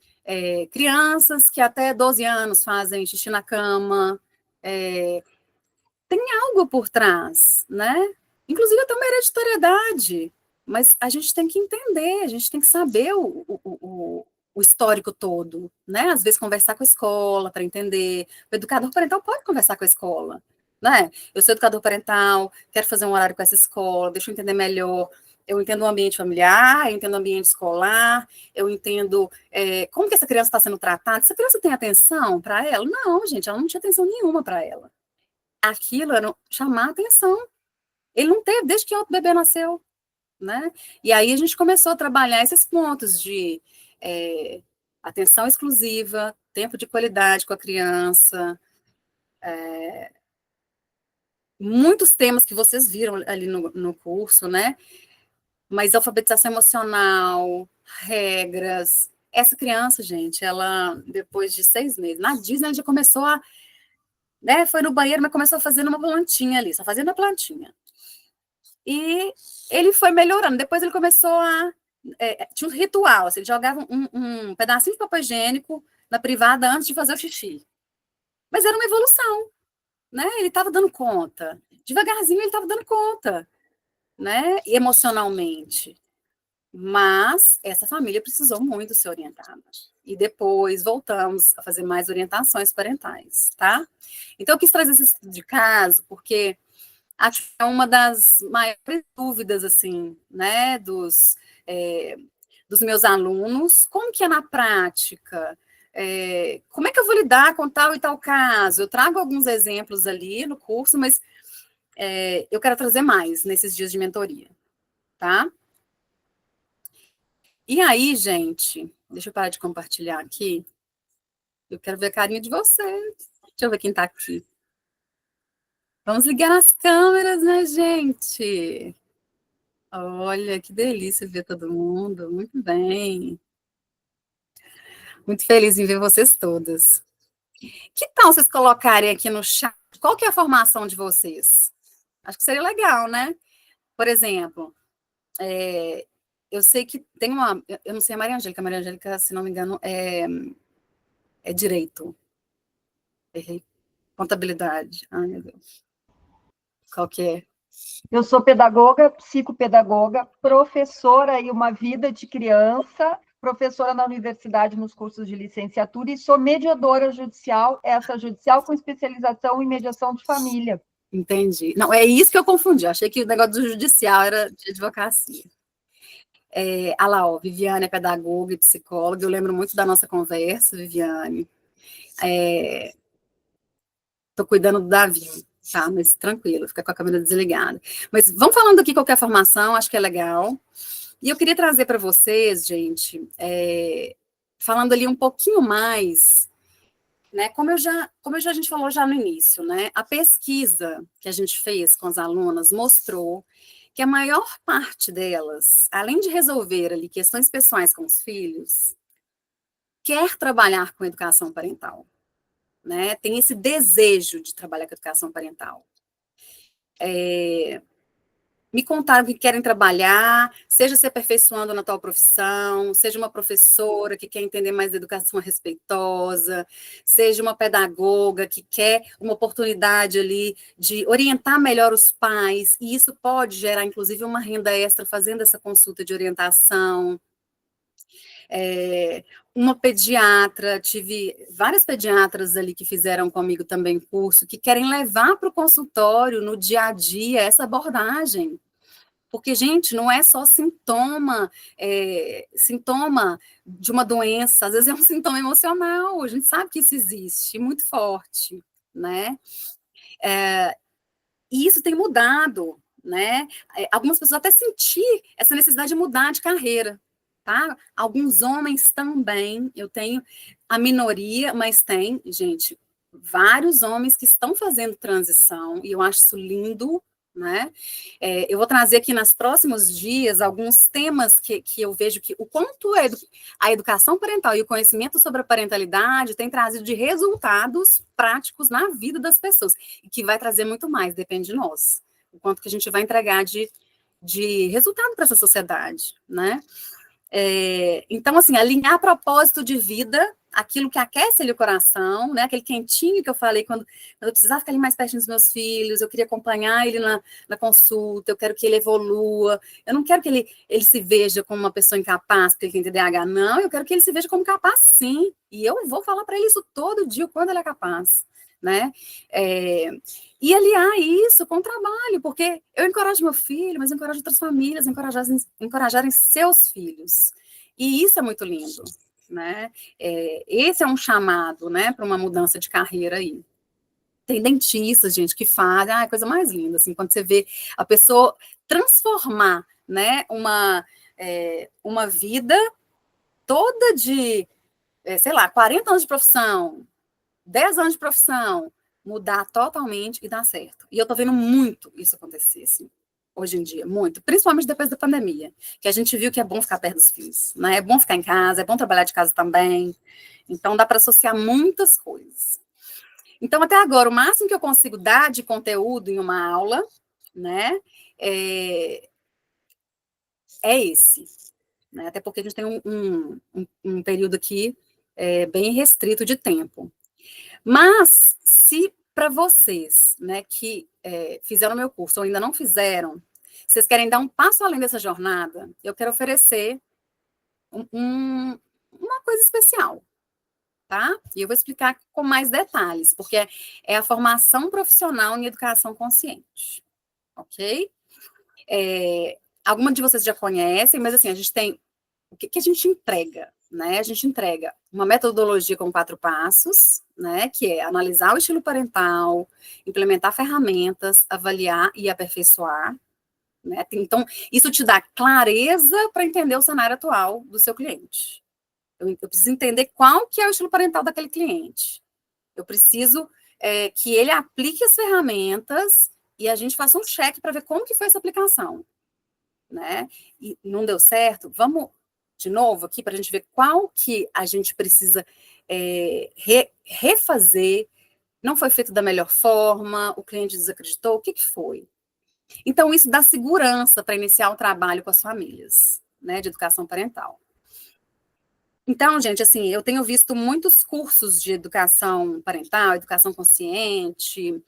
crianças que até 12 anos fazem xixi na cama, tem algo por trás, né? Inclusive até uma hereditariedade, mas a gente tem que entender, a gente tem que saber o histórico todo, né? Às vezes conversar com a escola para entender. O educador parental pode conversar com a escola, né? Eu sou educador parental, quero fazer um horário com essa escola, deixa eu entender melhor. Eu entendo o ambiente familiar, eu entendo o ambiente escolar, eu entendo como que essa criança está sendo tratada. Essa criança tem atenção para ela? Não, gente, ela não tinha atenção nenhuma para ela. Aquilo era chamar a atenção. Ele não teve desde que o bebê nasceu, né? E aí a gente começou a trabalhar esses pontos de atenção exclusiva, tempo de qualidade com a criança, muitos temas que vocês viram ali no curso, né? Mas alfabetização emocional, regras. Essa criança, gente, ela, depois de 6 meses, na Disney, ela já começou a, né, foi no banheiro, mas começou a fazer uma plantinha ali, só fazendo a plantinha. E ele foi melhorando. Depois ele começou a. Tinha um ritual, assim, ele jogava um pedacinho de papel higiênico na privada antes de fazer o xixi. Mas era uma evolução, né? Ele estava dando conta. Devagarzinho ele estava dando conta, né? Emocionalmente. Mas essa família precisou muito ser orientada. E depois voltamos a fazer mais orientações parentais, tá? Então eu quis trazer esse estudo de caso, porque acho que é uma das maiores dúvidas, assim, né, dos meus alunos. Como que é na prática? Como é que eu vou lidar com tal e tal caso? Eu trago alguns exemplos ali no curso, mas eu quero trazer mais nesses dias de mentoria, tá? E aí, gente, deixa eu parar de compartilhar aqui. Eu quero ver a carinha de vocês. Deixa eu ver quem tá aqui. Vamos ligar as câmeras, né, gente? Olha, que delícia ver todo mundo. Muito bem. Muito feliz em ver vocês todas. Que tal vocês colocarem aqui no chat qual que é a formação de vocês? Acho que seria legal, né? Por exemplo, eu sei que tem uma... Eu não sei a Maria Angélica, se não me engano, é direito. Errei. Contabilidade. Ai, meu Deus. Qual que é? Eu sou pedagoga, psicopedagoga, professora e uma vida de criança, professora na universidade nos cursos de licenciatura e sou mediadora judicial, extrajudicial com especialização em mediação de família. Entendi. Não, é isso que eu confundi. Eu achei que o negócio do judicial era de advocacia. Ah lá, ó, Viviane é pedagoga e psicóloga. Eu lembro muito da nossa conversa, Viviane. Tô cuidando do Davi, tá? Mas tranquilo, fica com a câmera desligada. Mas vamos falando aqui qualquer formação, acho que é legal. E eu queria trazer para vocês, gente, falando ali um pouquinho mais, né? Como a gente falou já no início, né? A pesquisa que a gente fez com as alunas mostrou que a maior parte delas, além de resolver ali questões pessoais com os filhos, quer trabalhar com educação parental, né? Tem esse desejo de trabalhar com educação parental. Me contaram que querem trabalhar, seja se aperfeiçoando na tal profissão, seja uma professora que quer entender mais da educação respeitosa, seja uma pedagoga que quer uma oportunidade ali de orientar melhor os pais, e isso pode gerar, inclusive, uma renda extra fazendo essa consulta de orientação. Uma pediatra, tive várias pediatras ali que fizeram comigo também curso, que querem levar para o consultório, no dia a dia, essa abordagem. Porque, gente, não é só sintoma de uma doença, às vezes é um sintoma emocional, a gente sabe que isso existe, muito forte, né? E isso tem mudado, né? Algumas pessoas até sentir essa necessidade de mudar de carreira, tá? Alguns homens também, eu tenho a minoria, mas tem, gente, vários homens que estão fazendo transição, e eu acho isso lindo, né? Eu vou trazer aqui nos próximos dias alguns temas que eu vejo que o quanto a educação parental e o conhecimento sobre a parentalidade tem trazido de resultados práticos na vida das pessoas, e que vai trazer muito mais, depende de nós, o quanto que a gente vai entregar de resultado para essa sociedade, né? Então, assim, alinhar propósito de vida, aquilo que aquece ali o coração, né? Aquele quentinho que eu falei quando eu precisava ficar ali mais perto dos meus filhos, eu queria acompanhar ele na consulta, eu quero que ele evolua, eu não quero que ele se veja como uma pessoa incapaz, porque ele tem TDAH, não, eu quero que ele se veja como capaz, sim, e eu vou falar para ele isso todo dia, o quando ele é capaz, né? E aliar isso com o trabalho, porque eu encorajo meu filho, mas eu encorajo outras famílias a encorajarem seus filhos. E isso é muito lindo, né? Esse é um chamado, né, para uma mudança de carreira aí. Tem dentistas, gente, que fazem, a coisa mais linda, assim, quando você vê a pessoa transformar, né, uma vida toda de, sei lá, 40 anos de profissão, 10 anos de profissão, mudar totalmente e dar certo. E eu tô vendo muito isso acontecer, assim, hoje em dia, muito. Principalmente depois da pandemia, que a gente viu que é bom ficar perto dos filhos, né? É bom ficar em casa, é bom trabalhar de casa também. Então, dá para associar muitas coisas. Então, até agora, o máximo que eu consigo dar de conteúdo em uma aula, né, esse. Né? Até porque a gente tem um período aqui bem restrito de tempo. Mas, se para vocês, né, que fizeram o meu curso ou ainda não fizeram, vocês querem dar um passo além dessa jornada, eu quero oferecer uma coisa especial, tá? E eu vou explicar com mais detalhes, porque é a formação profissional em educação consciente, ok? Alguma de vocês já conhecem, mas assim, a gente tem o que a gente entrega, né? A gente entrega uma metodologia com 4 passos, né? Que é analisar o estilo parental, implementar ferramentas, avaliar e aperfeiçoar, né? Então, isso te dá clareza para entender o cenário atual do seu cliente. Eu preciso entender qual que é o estilo parental daquele cliente. Eu preciso que ele aplique as ferramentas e a gente faça um check para ver como que foi essa aplicação, né? E não deu certo, vamos de novo aqui para a gente ver qual que a gente precisa refazer, não foi feito da melhor forma, o cliente desacreditou, o que foi? Então, isso dá segurança para iniciar o trabalho com as famílias, né, de educação parental. Então, gente, assim, eu tenho visto muitos cursos de educação parental, educação consciente,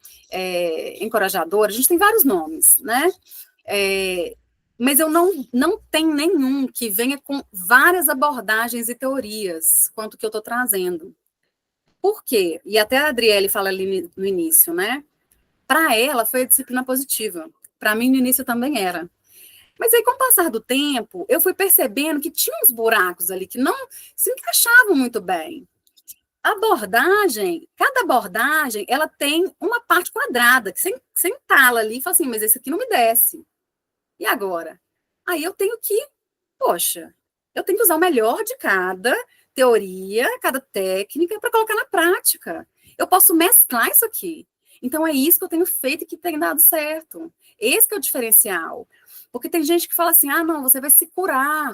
encorajadora, a gente tem vários nomes, né? Mas eu não tenho nenhum que venha com várias abordagens e teorias, quanto que eu estou trazendo. Por quê? E até a Adriele fala ali no início, né? Para ela foi a disciplina positiva. Para mim, no início também era. Mas aí, com o passar do tempo, eu fui percebendo que tinha uns buracos ali que não se encaixavam muito bem. A abordagem, cada abordagem, ela tem uma parte quadrada, que você entala ali e fala assim, mas esse aqui não me desce. E agora? Aí eu tenho que, poxa, eu tenho que usar o melhor de cada teoria, cada técnica para colocar na prática. Eu posso mesclar isso aqui. Então é isso que eu tenho feito e que tem dado certo. Esse que é o diferencial. Porque tem gente que fala assim: "Ah, não, você vai se curar.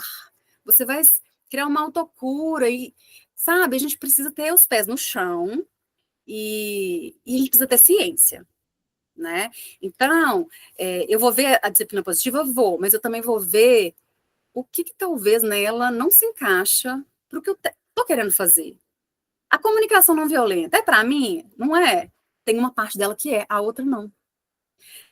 Você vai criar uma autocura e sabe, a gente precisa ter os pés no chão e a gente precisa ter ciência, né? Então, eu vou ver a disciplina positiva, vou, mas eu também vou ver o que talvez nela não se encaixa para o que eu estou querendo fazer. A comunicação não violenta é para mim? Não é. Tem uma parte dela que é, a outra não.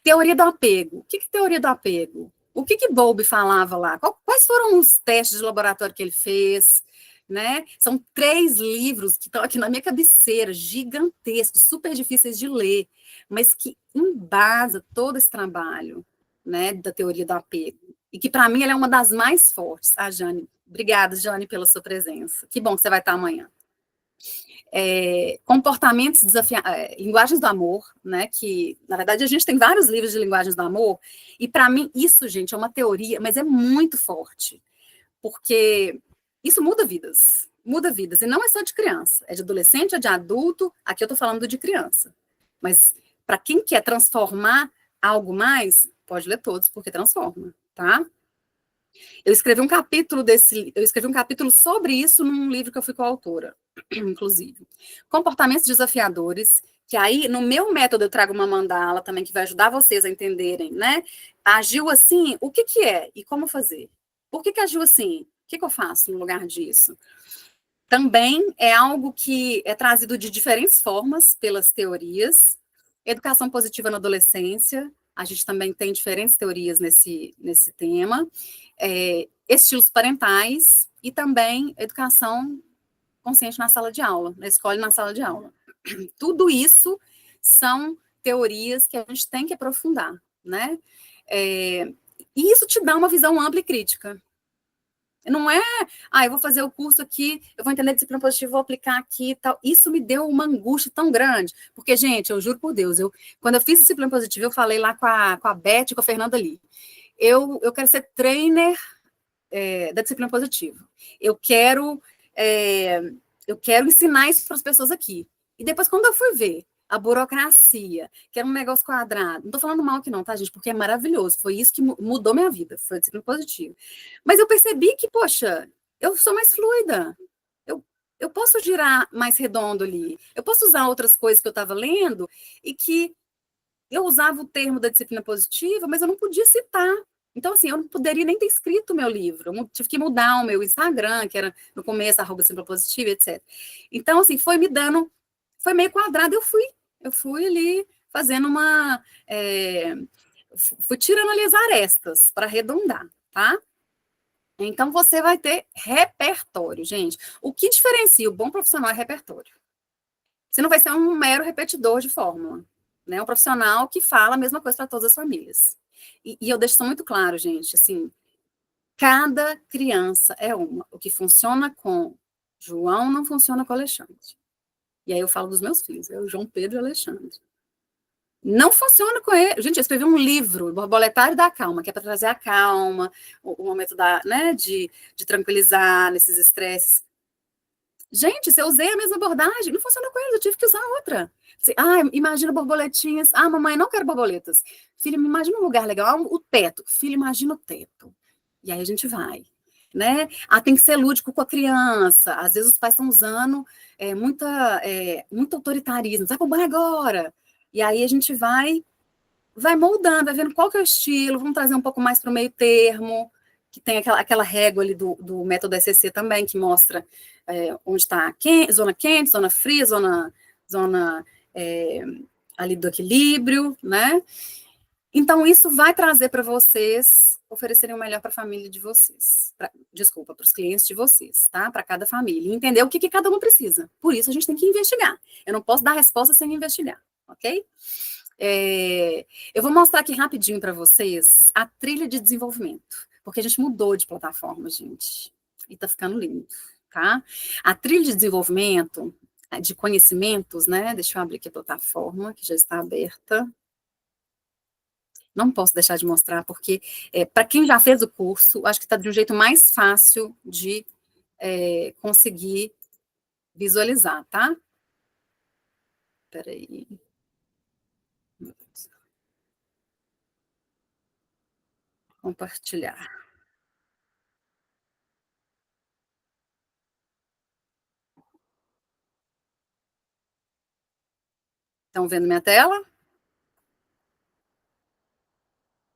Teoria do apego. O que é teoria do apego? O que Bowlby falava lá? Quais foram os testes de laboratório que ele fez? Né? São 3 livros que estão aqui na minha cabeceira, gigantescos, super difíceis de ler, mas que embasa todo esse trabalho, né, da teoria do apego. E que, para mim, ela é uma das mais fortes. Ah, Jane, obrigada, Jane, pela sua presença. Que bom que você vai estar amanhã. Comportamentos linguagens do amor, né, que, na verdade, a gente tem vários livros de linguagens do amor, e, para mim, isso, gente, é uma teoria, mas é muito forte, porque isso muda vidas, e não é só de criança, é de adolescente, é de adulto, aqui eu estou falando de criança, mas para quem quer transformar algo mais, pode ler todos, porque transforma, tá? Eu escrevi um capítulo sobre isso num livro que eu fui coautora, inclusive. Comportamentos desafiadores, que aí, no meu método, eu trago uma mandala também, que vai ajudar vocês a entenderem, né? Agiu assim, o que é e como fazer? Por que agiu assim? O que eu faço no lugar disso? Também é algo que é trazido de diferentes formas pelas teorias. Educação positiva na adolescência, a gente também tem diferentes teorias nesse tema. Estilos parentais e também educação consciente na sala de aula, na escola e na sala de aula. Tudo isso são teorias que a gente tem que aprofundar, né? E isso te dá uma visão ampla e crítica. Não é, eu vou fazer o curso aqui, eu vou entender disciplina positiva, vou aplicar aqui e tal. Isso me deu uma angústia tão grande. Porque, gente, eu juro por Deus, quando eu fiz disciplina positiva, eu falei lá com a Beth e com a Fernanda ali. Eu quero ser trainer da disciplina positiva. Eu quero ensinar isso para as pessoas aqui. E depois, quando eu fui ver a burocracia, que era um negócio quadrado, não estou falando mal aqui não, tá, gente? Porque é maravilhoso. Foi isso que mudou minha vida, foi a disciplina positiva. Mas eu percebi que, poxa, eu sou mais fluida. Eu posso girar mais redondo ali. Eu posso usar outras coisas que eu estava lendo e que eu usava o termo da disciplina positiva, mas eu não podia citar. Então, assim, eu não poderia nem ter escrito o meu livro. Eu tive que mudar o meu Instagram, que era no começo, @disciplinapositiva, etc. Então, assim, foi meio quadrado. Eu fui ali fazendo fui tirando ali as arestas para arredondar, tá? Então, você vai ter repertório, gente. O que diferencia o bom profissional é repertório. Você não vai ser um mero repetidor de fórmula, né? Um profissional que fala a mesma coisa para todas as famílias. E eu deixo isso muito claro, gente, assim, cada criança é uma. O que funciona com João não funciona com Alexandre. E aí eu falo dos meus filhos, João Pedro e Alexandre. Não funciona com ele. Gente, eu escrevi um livro, o Borboletário da Calma, que é para trazer a calma, o momento de tranquilizar nesses estresses. Gente, se eu usei a mesma abordagem, não funcionou com eles, eu tive que usar outra. Imagina borboletinhas. Mamãe, não quero borboletas. Filho, me imagina um lugar legal, o teto. Filho, imagina o teto. E aí a gente vai, né? Tem que ser lúdico com a criança. Às vezes os pais estão usando muito autoritarismo. Vai pro banho agora. E aí a gente vai moldando, vai vendo qual que é o estilo, vamos trazer um pouco mais para o meio termo, que tem aquela régua ali do método SCC também, que mostra onde está zona quente, zona fria, zona ali do equilíbrio, né? Então, isso vai trazer para vocês oferecerem o melhor para a família de vocês. Desculpa, para os clientes de vocês, tá? Para cada família. E entender o que cada um precisa. Por isso, a gente tem que investigar. Eu não posso dar resposta sem investigar, ok? Eu vou mostrar aqui rapidinho para vocês a trilha de desenvolvimento. Porque a gente mudou de plataforma, gente. E tá ficando lindo, tá? A trilha de desenvolvimento, de conhecimentos, né? Deixa eu abrir aqui a plataforma, que já está aberta. Não posso deixar de mostrar, porque para quem já fez o curso, acho que está de um jeito mais fácil de conseguir visualizar, tá? Espera aí. Compartilhar. Estão vendo minha tela?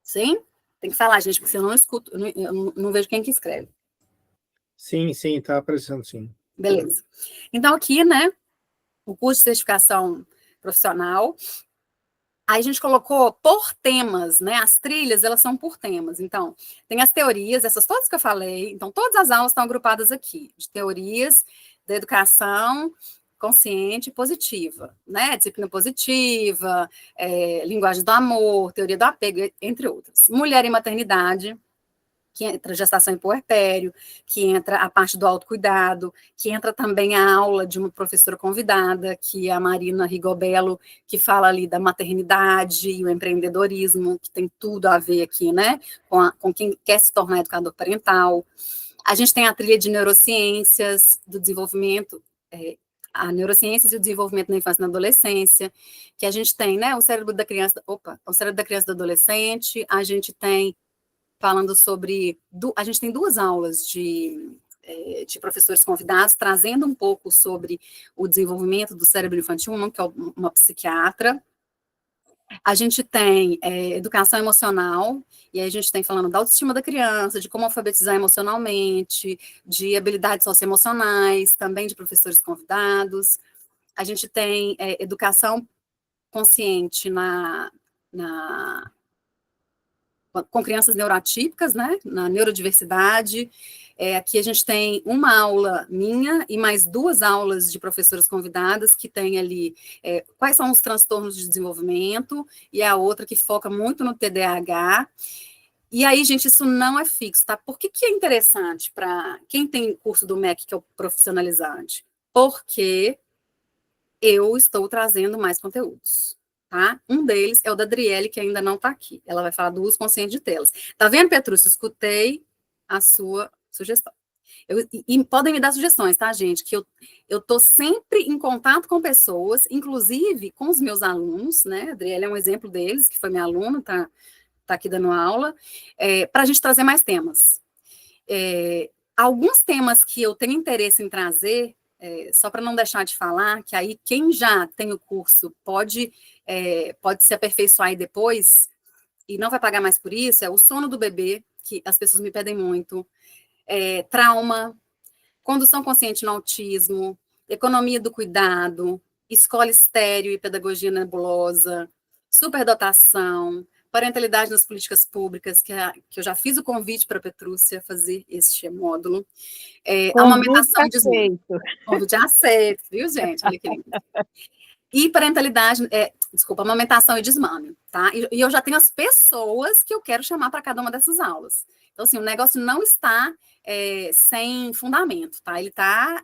Sim? Tem que falar, gente, porque senão eu não escuto, eu não vejo quem que escreve. Sim, está aparecendo, sim. Beleza. Então, aqui, né, o curso de certificação profissional, aí a gente colocou por temas, né, as trilhas, elas são por temas. Então, tem as teorias, essas todas que eu falei, então todas as aulas estão agrupadas aqui, de teorias da educação consciente e positiva, né, disciplina positiva, linguagem do amor, teoria do apego, entre outras. Mulher e maternidade, que entra gestação e puerpério, que entra a parte do autocuidado, que entra também a aula de uma professora convidada, que é a Marina Rigobello, que fala ali da maternidade e o empreendedorismo, que tem tudo a ver aqui, né, com quem quer se tornar educador parental. A gente tem a trilha de neurociências do desenvolvimento, a neurociências e o desenvolvimento na infância e na adolescência, que a gente tem, né, o cérebro da criança, o cérebro da criança e do adolescente, a gente tem falando sobre... A gente tem 2 aulas de professores convidados, trazendo um pouco sobre o desenvolvimento do cérebro infantil, que é uma psiquiatra. A gente tem educação emocional, e aí a gente tem falando da autoestima da criança, de como alfabetizar emocionalmente, de habilidades socioemocionais, também de professores convidados. A gente tem educação consciente com crianças neuroatípicas, né, na neurodiversidade. Aqui a gente tem uma aula minha e mais 2 aulas de professoras convidadas que tem ali quais são os transtornos de desenvolvimento, e a outra que foca muito no TDAH. E aí, gente, isso não é fixo, tá? Por que é interessante para quem tem curso do MEC, que é o profissionalizante? Porque eu estou trazendo mais conteúdos. Tá? Um deles é o da Adriele, que ainda não está aqui. Ela vai falar do uso consciente de telas. Tá vendo, Petrúcio? Escutei a sua sugestão. E podem me dar sugestões, tá, gente? Que eu estou sempre em contato com pessoas, inclusive com os meus alunos, né? A Adriele é um exemplo deles, que foi minha aluna, tá aqui dando aula, para a gente trazer mais temas. Alguns temas que eu tenho interesse em trazer, só para não deixar de falar, que aí quem já tem o curso pode se aperfeiçoar aí depois, e não vai pagar mais por isso, é o sono do bebê, que as pessoas me pedem muito, trauma, condução consciente no autismo, economia do cuidado, escola estéril e pedagogia nebulosa, superdotação, parentalidade nas políticas públicas, que eu já fiz o convite para a Petrúcia fazer este módulo. Amamentação e desmame. Convite aceito, viu, gente? Olha que lindo. E parentalidade, amamentação e desmame, tá? E eu já tenho as pessoas que eu quero chamar para cada uma dessas aulas. Então, assim, o negócio não está sem fundamento, tá? Ele está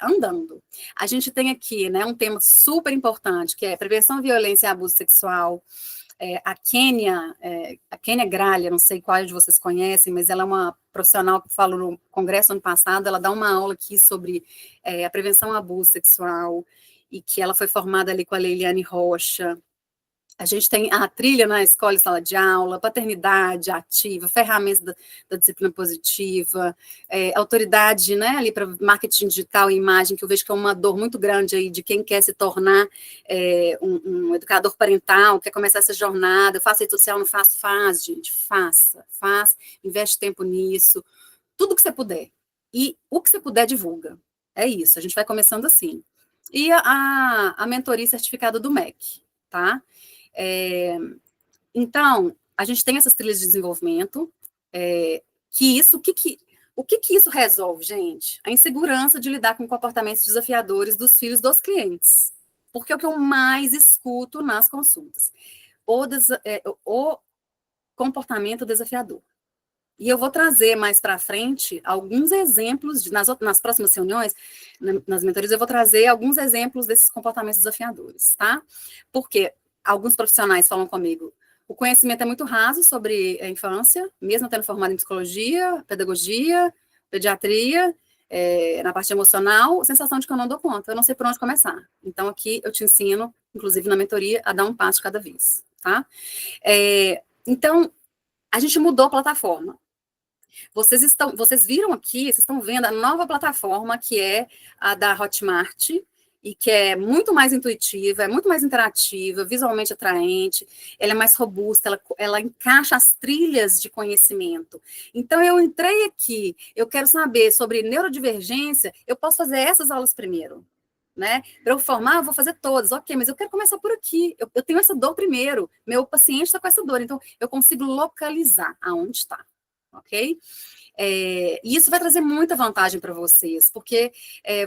andando. A gente tem aqui, né, um tema super importante, que é prevenção, violência e abuso sexual. A Kênia Gralha, não sei qual de vocês conhecem, mas ela é uma profissional que falou no congresso ano passado, ela dá uma aula aqui sobre a prevenção ao abuso sexual, e que ela foi formada ali com a Leiliane Rocha. A gente tem a trilha na escola e sala de aula, paternidade ativa, ferramentas da disciplina positiva, autoridade, né, ali para marketing digital e imagem, que eu vejo que é uma dor muito grande aí de quem quer se tornar um educador parental, quer começar essa jornada. Eu faço rede social, não faço? Faz, gente, faça, investe tempo nisso, tudo que você puder. E o que você puder, divulga. É isso, a gente vai começando assim. E a mentoria certificada do MEC, tá? Então, a gente tem essas trilhas de desenvolvimento, o que isso resolve, gente? A insegurança de lidar com comportamentos desafiadores dos filhos dos clientes, porque é o que eu mais escuto nas consultas, o comportamento desafiador. E eu vou trazer mais para frente alguns exemplos, nas próximas reuniões, nas mentorias, eu vou trazer alguns exemplos desses comportamentos desafiadores, tá? Porque alguns profissionais falam comigo, o conhecimento é muito raso sobre a infância, mesmo tendo formado em psicologia, pedagogia, pediatria, na parte emocional, sensação de que eu não dou conta, eu não sei por onde começar. Então, aqui eu te ensino, inclusive na mentoria, a dar um passo de cada vez, tá? Então, a gente mudou a plataforma. Vocês viram aqui, vocês estão vendo a nova plataforma, que é a da Hotmart, e que é muito mais intuitiva, é muito mais interativa, visualmente atraente, ela é mais robusta, ela encaixa as trilhas de conhecimento. Então, eu entrei aqui, eu quero saber sobre neurodivergência, eu posso fazer essas aulas primeiro, né? Para eu formar, eu vou fazer todas, ok, mas eu quero começar por aqui, eu tenho essa dor primeiro, meu paciente está com essa dor, então eu consigo localizar aonde está. Ok? E isso vai trazer muita vantagem para vocês, porque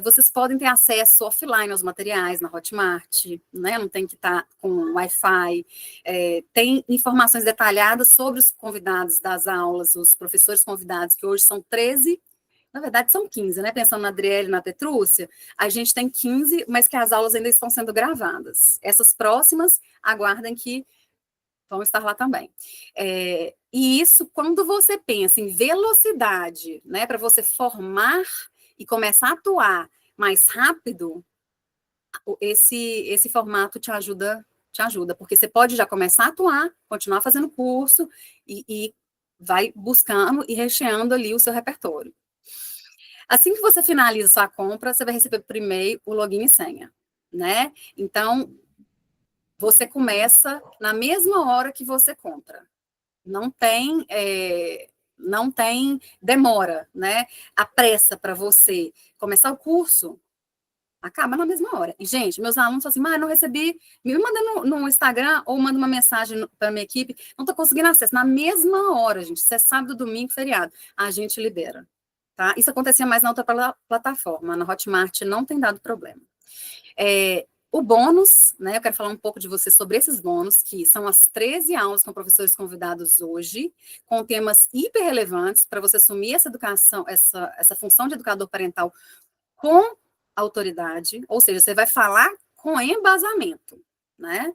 vocês podem ter acesso offline aos materiais na Hotmart, né? Não tem que estar com Wi-Fi, tem informações detalhadas sobre os convidados das aulas, os professores convidados, que hoje são 13, na verdade são 15, né? Pensando na Adriele e na Petrúcia, a gente tem 15, mas que as aulas ainda estão sendo gravadas. Essas próximas, aguardem que vão estar lá também. E isso, quando você pensa em velocidade, né, para você formar e começar a atuar mais rápido, esse formato te ajuda, porque você pode já começar a atuar, continuar fazendo curso e vai buscando e recheando ali o seu repertório. Assim que você finaliza sua compra, você vai receber por e-mail o login e senha, né? Então, você começa na mesma hora que você compra. Não tem demora, né? A pressa para você começar o curso acaba na mesma hora. E, gente, meus alunos falam assim, mas não recebi, me manda no Instagram ou manda uma mensagem para a minha equipe, não estou conseguindo acesso. Na mesma hora, gente, se é sábado, domingo, feriado, a gente libera, tá? Isso acontecia mais na outra plataforma, na Hotmart não tem dado problema. O bônus, né, eu quero falar um pouco de você sobre esses bônus, que são as 13 aulas com professores convidados hoje, com temas hiper relevantes para você assumir essa educação, essa função de educador parental com autoridade, ou seja, você vai falar com embasamento, né?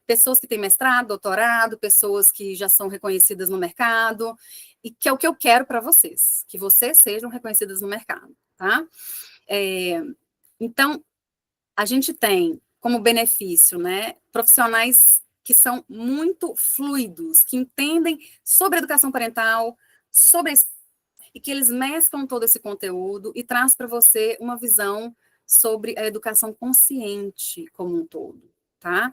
Pessoas que têm mestrado, doutorado, pessoas que já são reconhecidas no mercado, e que é o que eu quero para vocês, que vocês sejam reconhecidas no mercado, tá? Então, a gente tem como benefício, né, profissionais que são muito fluidos, que entendem sobre educação parental, e que eles mesclam todo esse conteúdo e traz para você uma visão sobre a educação consciente como um todo, tá?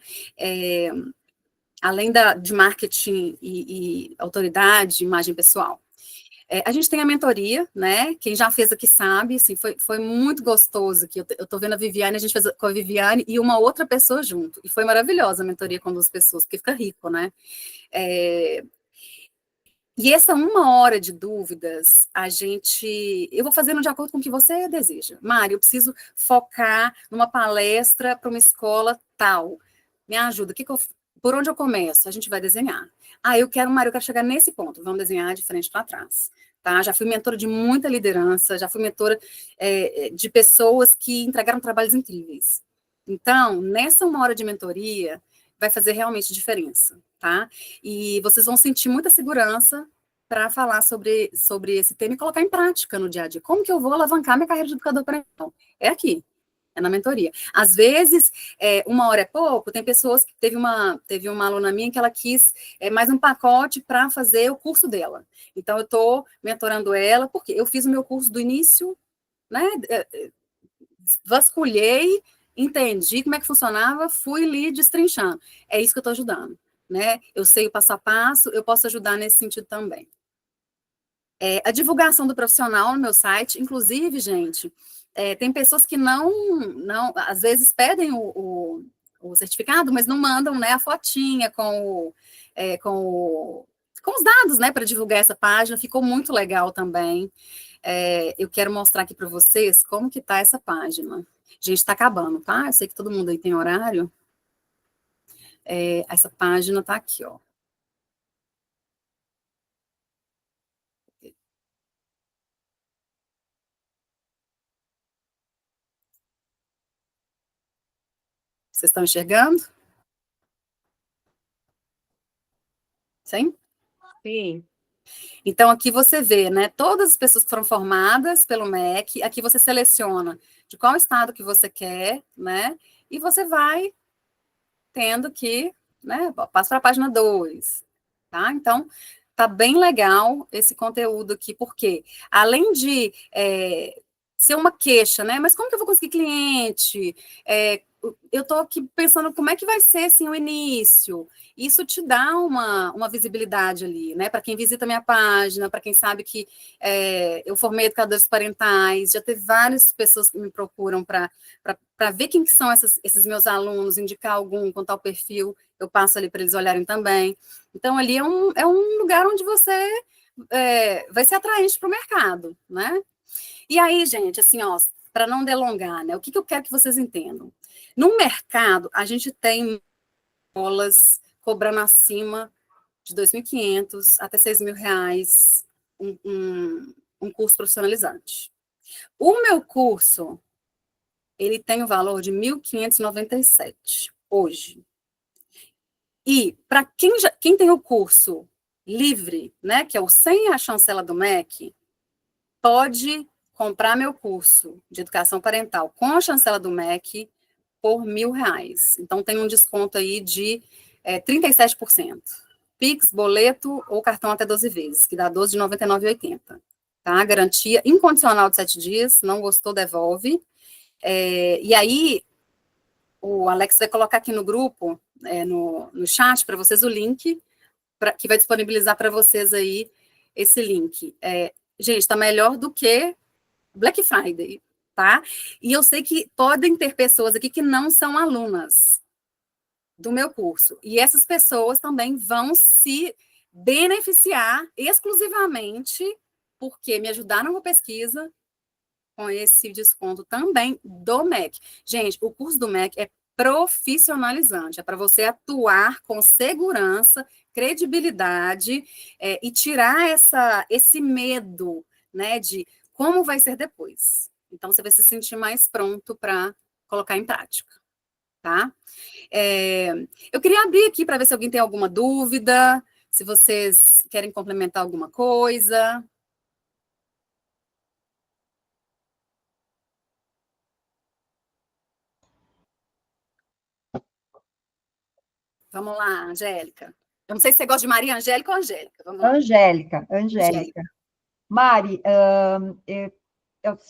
Além de marketing e autoridade, imagem pessoal. A gente tem a mentoria, né? Quem já fez aqui sabe, assim, foi muito gostoso que eu tô vendo a Viviane, a gente fez com a Viviane e uma outra pessoa junto. E foi maravilhosa a mentoria com 2 pessoas, porque fica rico, né? E essa 1 hora de dúvidas, eu vou fazendo de acordo com o que você deseja. Mari, eu preciso focar numa palestra para uma escola tal. Me ajuda, por onde eu começo? A gente vai desenhar. Mari, eu quero chegar nesse ponto. Vamos desenhar de frente para trás. Tá? Já fui mentora de muita liderança, já fui mentora de pessoas que entregaram trabalhos incríveis. Então, nessa 1 hora de mentoria, vai fazer realmente diferença, tá? E vocês vão sentir muita segurança para falar sobre esse tema e colocar em prática no dia a dia. Como que eu vou alavancar minha carreira de educador parental? É aqui. É na mentoria. Às vezes, 1 hora é pouco, tem pessoas que teve uma aluna minha que ela quis mais um pacote para fazer o curso dela. Então, eu estou mentorando ela, porque eu fiz o meu curso do início, né? Vasculhei, entendi como é que funcionava, fui ali destrinchando. É isso que eu estou ajudando, né? Eu sei o passo a passo, eu posso ajudar nesse sentido também. A divulgação do profissional no meu site, inclusive, gente, tem pessoas que não, às vezes pedem o certificado, mas não mandam, né, a fotinha com os dados, né, para divulgar essa página. Ficou muito legal também. Eu quero mostrar aqui para vocês como que tá essa página. Gente, está acabando, tá? Eu sei que todo mundo aí tem horário. Essa página tá aqui, ó. Vocês estão enxergando? Sim? Sim. Então, aqui você vê, né, todas as pessoas que foram formadas pelo MEC, aqui você seleciona de qual estado que você quer, né, e você vai tendo que, né, passa para a página 2, tá? Então, tá bem legal esse conteúdo aqui, porque além de ser uma queixa, né, mas como que eu vou conseguir cliente? Eu estou aqui pensando como é que vai ser assim, o início. Isso te dá uma visibilidade ali, né? Para quem visita minha página, para quem sabe que eu formei educadores parentais, já teve várias pessoas que me procuram para ver quem que são esses meus alunos, indicar algum, contar o perfil, eu passo ali para eles olharem também. Então, ali é um lugar onde você vai ser atraente para o mercado, né? E aí, gente, assim, ó, para não delongar, né? O que eu quero que vocês entendam? No mercado, a gente tem aulas cobrando acima de 2.500 até 6.000 reais um curso profissionalizante. O meu curso, ele tem o valor de 1.597 hoje. E para quem tem o curso livre, né, que é o sem a chancela do MEC, pode comprar meu curso de educação parental com a chancela do MEC por R$1.000. Então, tem um desconto aí de 37%. Pix, boleto ou cartão até 12 vezes, que dá 12 de R$ 99,80. Tá? Garantia incondicional de 7 dias, não gostou, devolve. E aí, o Alex vai colocar aqui no grupo, no chat, para vocês o link, que vai disponibilizar para vocês aí esse link. Gente, está melhor do que Black Friday, tá? E eu sei que podem ter pessoas aqui que não são alunas do meu curso. E essas pessoas também vão se beneficiar exclusivamente porque me ajudaram com a pesquisa com esse desconto também do MEC. Gente, o curso do MEC é profissionalizante, é para você atuar com segurança, credibilidade e tirar esse medo, né, de como vai ser depois. Então, você vai se sentir mais pronto para colocar em prática, tá? Eu queria abrir aqui para ver se alguém tem alguma dúvida, se vocês querem complementar alguma coisa. Vamos lá, Angélica. Eu não sei se você gosta de Maria Angélica ou Angélica. Vamos lá. Angélica. Mari,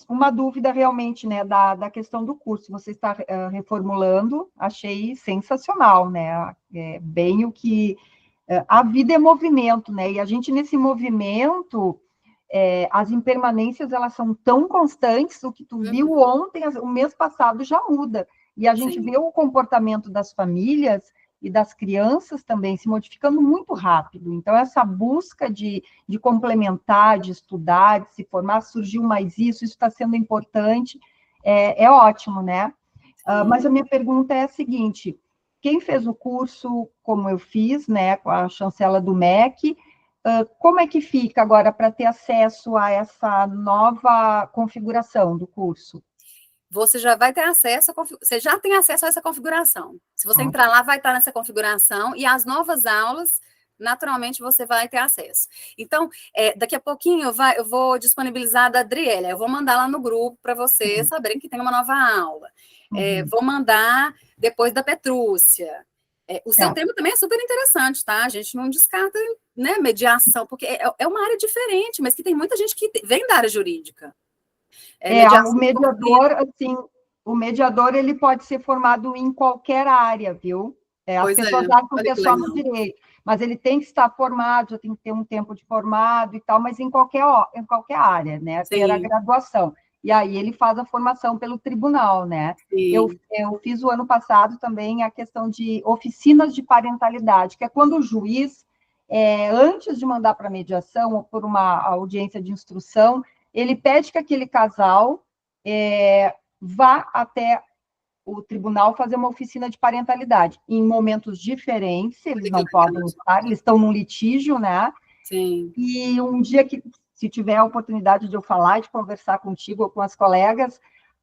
uma dúvida realmente, né, da questão do curso. Você está reformulando, achei sensacional, né? Bem o que... a vida é movimento, né? E a gente, nesse movimento, as impermanências, elas são tão constantes, o que tu viu ontem, o mês passado já muda. E a gente vê o comportamento das famílias e das crianças também se modificando muito rápido. Então, essa busca de complementar, de estudar, de se formar, surgiu mais isso está sendo importante, é ótimo, né? Mas a minha pergunta é a seguinte: quem fez o curso, como eu fiz, né, com a chancela do MEC, como é que fica agora para ter acesso a essa nova configuração do curso? Você já vai ter acesso, você já tem acesso a essa configuração. Se você entrar lá, vai estar nessa configuração, e as novas aulas, naturalmente, você vai ter acesso. Então, daqui a pouquinho eu vou disponibilizar a da Adriele, eu vou mandar lá no grupo para vocês saberem que tem uma nova aula. Vou mandar depois da Petrúcia. O seu É. tema também é super interessante, tá? A gente não descarta, né, mediação, porque é uma área diferente, mas que tem muita gente que vem da área jurídica. O Mediação mediador, assim, o mediador, ele pode ser formado em qualquer área, viu? As Pois pessoas é, acham olha que é que só no legal. direito, mas ele tem que estar formado, já tem que ter um tempo de formado e tal, mas em qualquer área, né? Ter a Sim, graduação. E aí ele faz a formação pelo tribunal, né? Eu sim. fiz o ano passado também a questão de oficinas de parentalidade, que é quando o juiz, antes de mandar para mediação ou por uma audiência de instrução, ele pede que aquele casal vá até o tribunal fazer uma oficina de parentalidade, em momentos diferentes, eles Olha que não legal. podem estar, eles estão num litígio, né? Sim. E um dia que, se tiver a oportunidade de eu falar, de conversar contigo ou com as colegas,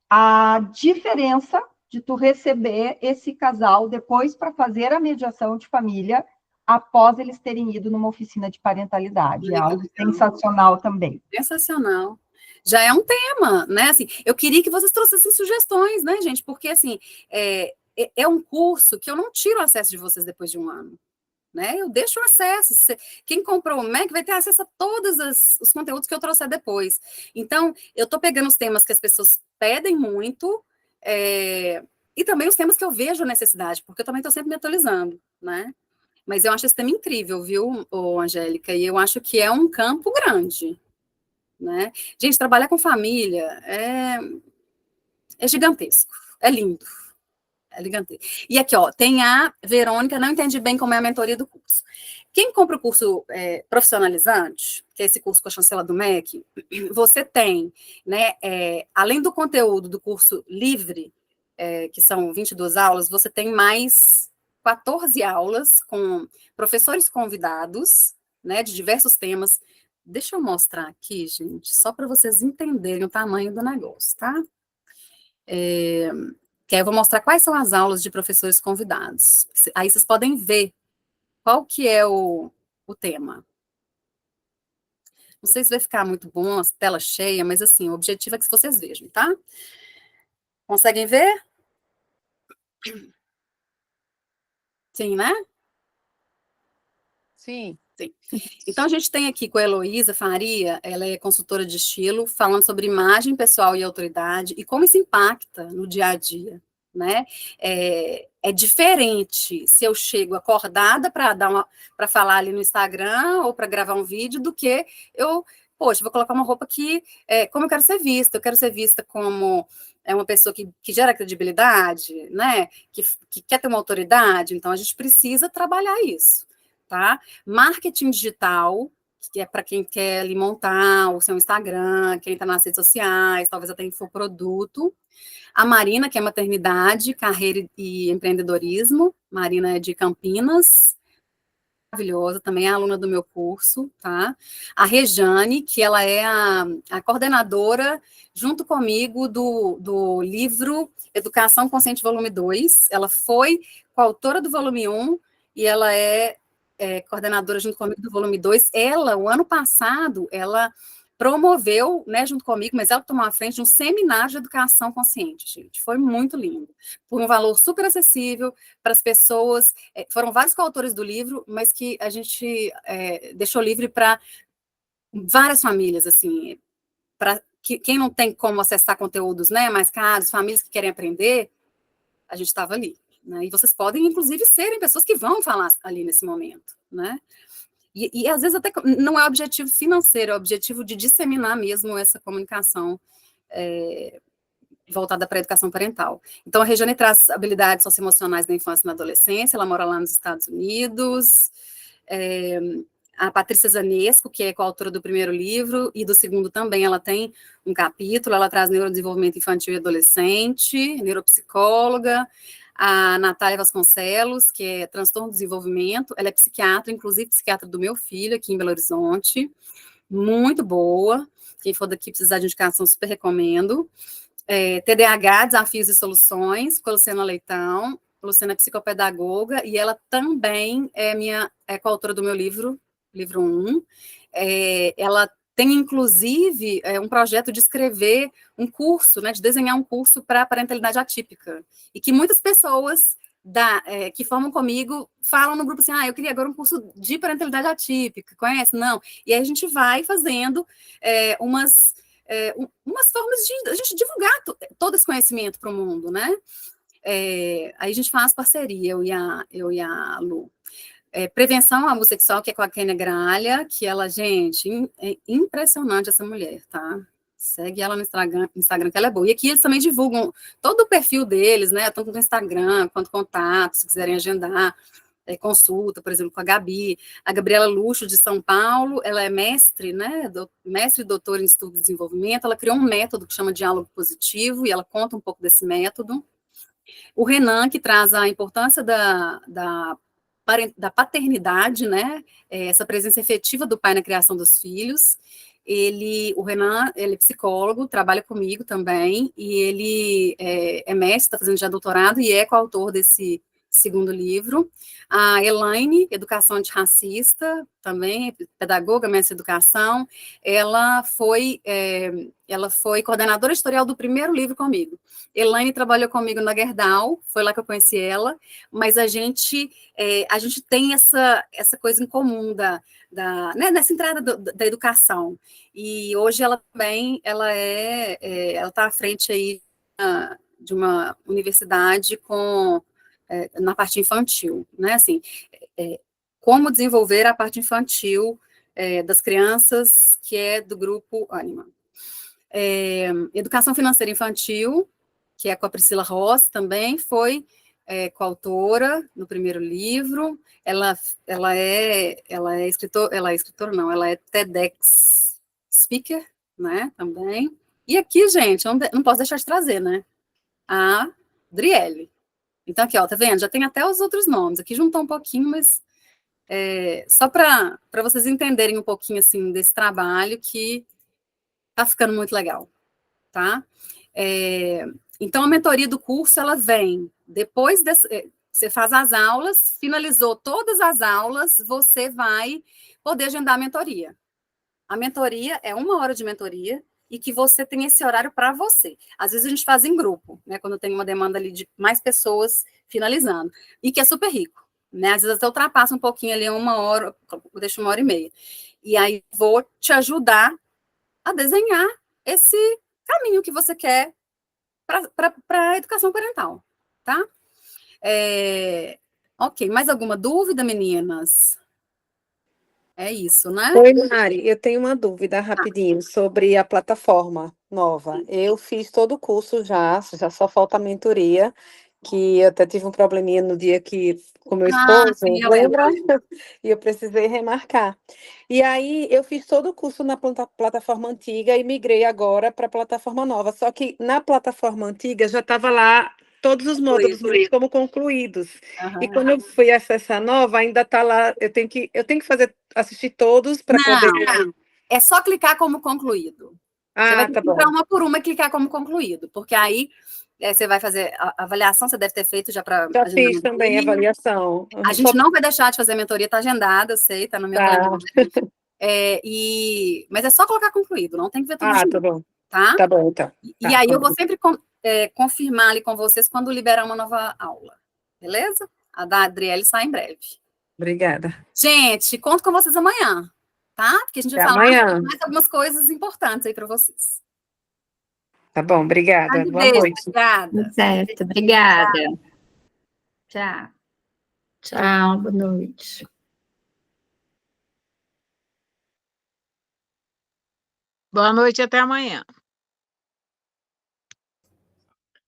a diferença de tu receber esse casal depois para fazer a mediação de família após eles terem ido numa oficina de parentalidade. É Olha que algo legal. sensacional também. Sensacional. Já é um tema, né? Assim, eu queria que vocês trouxessem sugestões, né, gente? Porque, assim, é um curso que eu não tiro o acesso de vocês depois de um ano. Né? Eu deixo o acesso. Quem comprou o Mac vai ter acesso a todos os conteúdos que eu trouxer depois. Então, eu estou pegando os temas que as pessoas pedem muito, e também os temas que eu vejo necessidade, porque eu também estou sempre me atualizando, né? Mas eu acho esse tema incrível, viu, Angélica? E eu acho que é um campo grande, né? Gente, trabalhar com família é gigantesco, é lindo. É gigantesco. E aqui, ó, tem a Verônica, não entendi bem como é a mentoria do curso. Quem compra o curso profissionalizante, que é esse curso com a chancela do MEC, você tem, né, além do conteúdo do curso livre, que são 22 aulas, você tem mais 14 aulas com professores convidados, né, de diversos temas. Deixa eu mostrar aqui, gente, só para vocês entenderem o tamanho do negócio, tá? Que aí eu vou mostrar quais são as aulas de professores convidados. Aí vocês podem ver qual que é o tema. Não sei se vai ficar muito bom, a tela cheia, mas assim, o objetivo é que vocês vejam, tá? Conseguem ver? Sim, né? Sim. Sim. Então, a gente tem aqui com a Heloísa Faria, ela é consultora de estilo, falando sobre imagem pessoal e autoridade e como isso impacta no dia a dia, né? É diferente se eu chego acordada para falar ali no Instagram ou para gravar um vídeo do que poxa, vou colocar uma roupa que, como eu quero ser vista como uma pessoa que gera credibilidade, né? Que quer ter uma autoridade, então a gente precisa trabalhar isso. Tá? Marketing digital, que é para quem quer ali montar o seu Instagram, quem está nas redes sociais, talvez até infoproduto. A Marina, que é maternidade, carreira e empreendedorismo. Marina é de Campinas, maravilhosa, também é aluna do meu curso, tá? A Rejane, que ela é a coordenadora, junto comigo, do livro Educação Consciente Volume 2. Ela foi coautora do volume 1 e ela é coordenadora junto comigo do volume 2. Ela, o ano passado, ela promoveu, né, junto comigo, mas ela tomou a frente de um seminário de educação consciente, gente. Foi muito lindo. Por um valor super acessível para as pessoas. Foram vários coautores do livro, mas que a gente deixou livre para várias famílias, assim, para quem não tem como acessar conteúdos, né, mais caros, famílias que querem aprender, a gente estava ali. Né? E vocês podem, inclusive, serem pessoas que vão falar ali nesse momento, né? E às vezes até não é objetivo financeiro, é objetivo de disseminar mesmo essa comunicação voltada para a educação parental. Então, a Regiane traz habilidades socioemocionais da infância e na adolescência, ela mora lá nos Estados Unidos. A Patrícia Zanesco, que é coautora do primeiro livro, e do segundo também, ela tem um capítulo, ela traz neurodesenvolvimento infantil e adolescente, neuropsicóloga. A Natália Vasconcelos, que é transtorno do desenvolvimento, ela é psiquiatra, inclusive psiquiatra do meu filho, aqui em Belo Horizonte, muito boa, quem for daqui precisar de indicação, super recomendo. TDAH, Desafios e Soluções, com a Luciana Leitão. A Luciana é psicopedagoga, e ela também é coautora do meu livro 1. Ela tem, inclusive, um projeto de escrever um curso, né, de desenhar um curso para parentalidade atípica, e que muitas pessoas que formam comigo falam no grupo assim, eu queria agora um curso de parentalidade atípica, conhece? Não. E aí a gente vai fazendo umas formas de a gente divulgar todo esse conhecimento para o mundo, né? Aí a gente faz parceria, eu e a Lu. Prevenção ao abuso sexual, que é com a Kênia Gralha, que ela, gente, é impressionante essa mulher, tá? Segue ela no Instagram, que ela é boa. E aqui eles também divulgam todo o perfil deles, né? Tanto no Instagram quanto contato, se quiserem agendar consulta, por exemplo, com a Gabi. A Gabriela Luxo, de São Paulo, ela é mestre, né? Mestre e doutora em estudo e desenvolvimento. Ela criou um método que chama Diálogo Positivo, e ela conta um pouco desse método. O Renan, que traz a importância da paternidade, né? Essa presença efetiva do pai na criação dos filhos. O Renan, ele é psicólogo, trabalha comigo também, e ele é mestre, está fazendo já doutorado, e é coautor desse segundo livro. A Elaine, Educação Antirracista, também pedagoga, mestre em educação, ela foi coordenadora editorial do primeiro livro comigo. Elaine trabalhou comigo na Gerdau, foi lá que eu conheci ela, mas a gente tem essa coisa em comum né, nessa entrada da educação. E hoje ela também, ela está à frente aí de uma universidade na parte infantil, né, assim, como desenvolver a parte infantil das crianças, que é do grupo Anima. Educação financeira infantil, que é com a Priscila Rossi também, foi coautora no primeiro livro. Ela é escritora, não, ela é TEDx speaker, né, também. E aqui, gente, não posso deixar de trazer, né, a Driele. Então, aqui, ó, tá vendo? Já tem até os outros nomes. Aqui juntou um pouquinho, mas só para vocês entenderem um pouquinho, assim, desse trabalho que tá ficando muito legal, tá? Então, a mentoria do curso, ela vem depois você faz as aulas, finalizou todas as aulas, você vai poder agendar a mentoria. A mentoria é 1 hora de mentoria e que você tem esse horário para você. Às vezes a gente faz em grupo, né? Quando tem uma demanda ali de mais pessoas finalizando, e que é super rico, né? Às vezes até ultrapassa um pouquinho ali 1 hora, deixa 1 hora e meia. E aí vou te ajudar a desenhar esse caminho que você quer para a educação parental, tá? Ok, mais alguma dúvida, meninas? É isso, né? Oi, Mari, eu tenho uma dúvida rapidinho sobre a plataforma nova. Eu fiz todo o curso já só falta a mentoria, que eu até tive um probleminha no dia que com meu esposo, sim, eu lembra? lembro. E eu precisei remarcar. E aí eu fiz todo o curso na plataforma antiga e migrei agora para a plataforma nova. Só que na plataforma antiga já estava lá todos os módulos como concluídos. E quando eu fui acessar a nova, ainda está lá, eu tenho que assistir todos para poder. É só clicar como concluído. Você vai ter que entrar uma por uma e clicar como concluído, porque aí você vai fazer a avaliação, você deve ter feito já para. Já fiz também a avaliação. A gente não vai deixar de fazer a mentoria, está agendada, eu sei, está no meu calendário. Mas é só colocar concluído, não tem que ver tudo de novo, tá bom. tá? Tá bom, então. E aí eu vou sempre confirmar ali com vocês quando liberar uma nova aula, beleza? A da Adriele sai em breve. Obrigada. Gente, conto com vocês amanhã, tá? Porque a gente vai falar mais algumas coisas importantes aí para vocês. Tá bom, obrigada. Boa noite. Obrigada. Certo, obrigada. Tchau. Tchau, boa noite. Boa noite e até amanhã.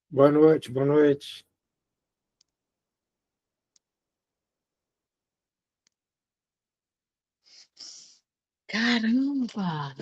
Boa noite, boa noite. Caramba!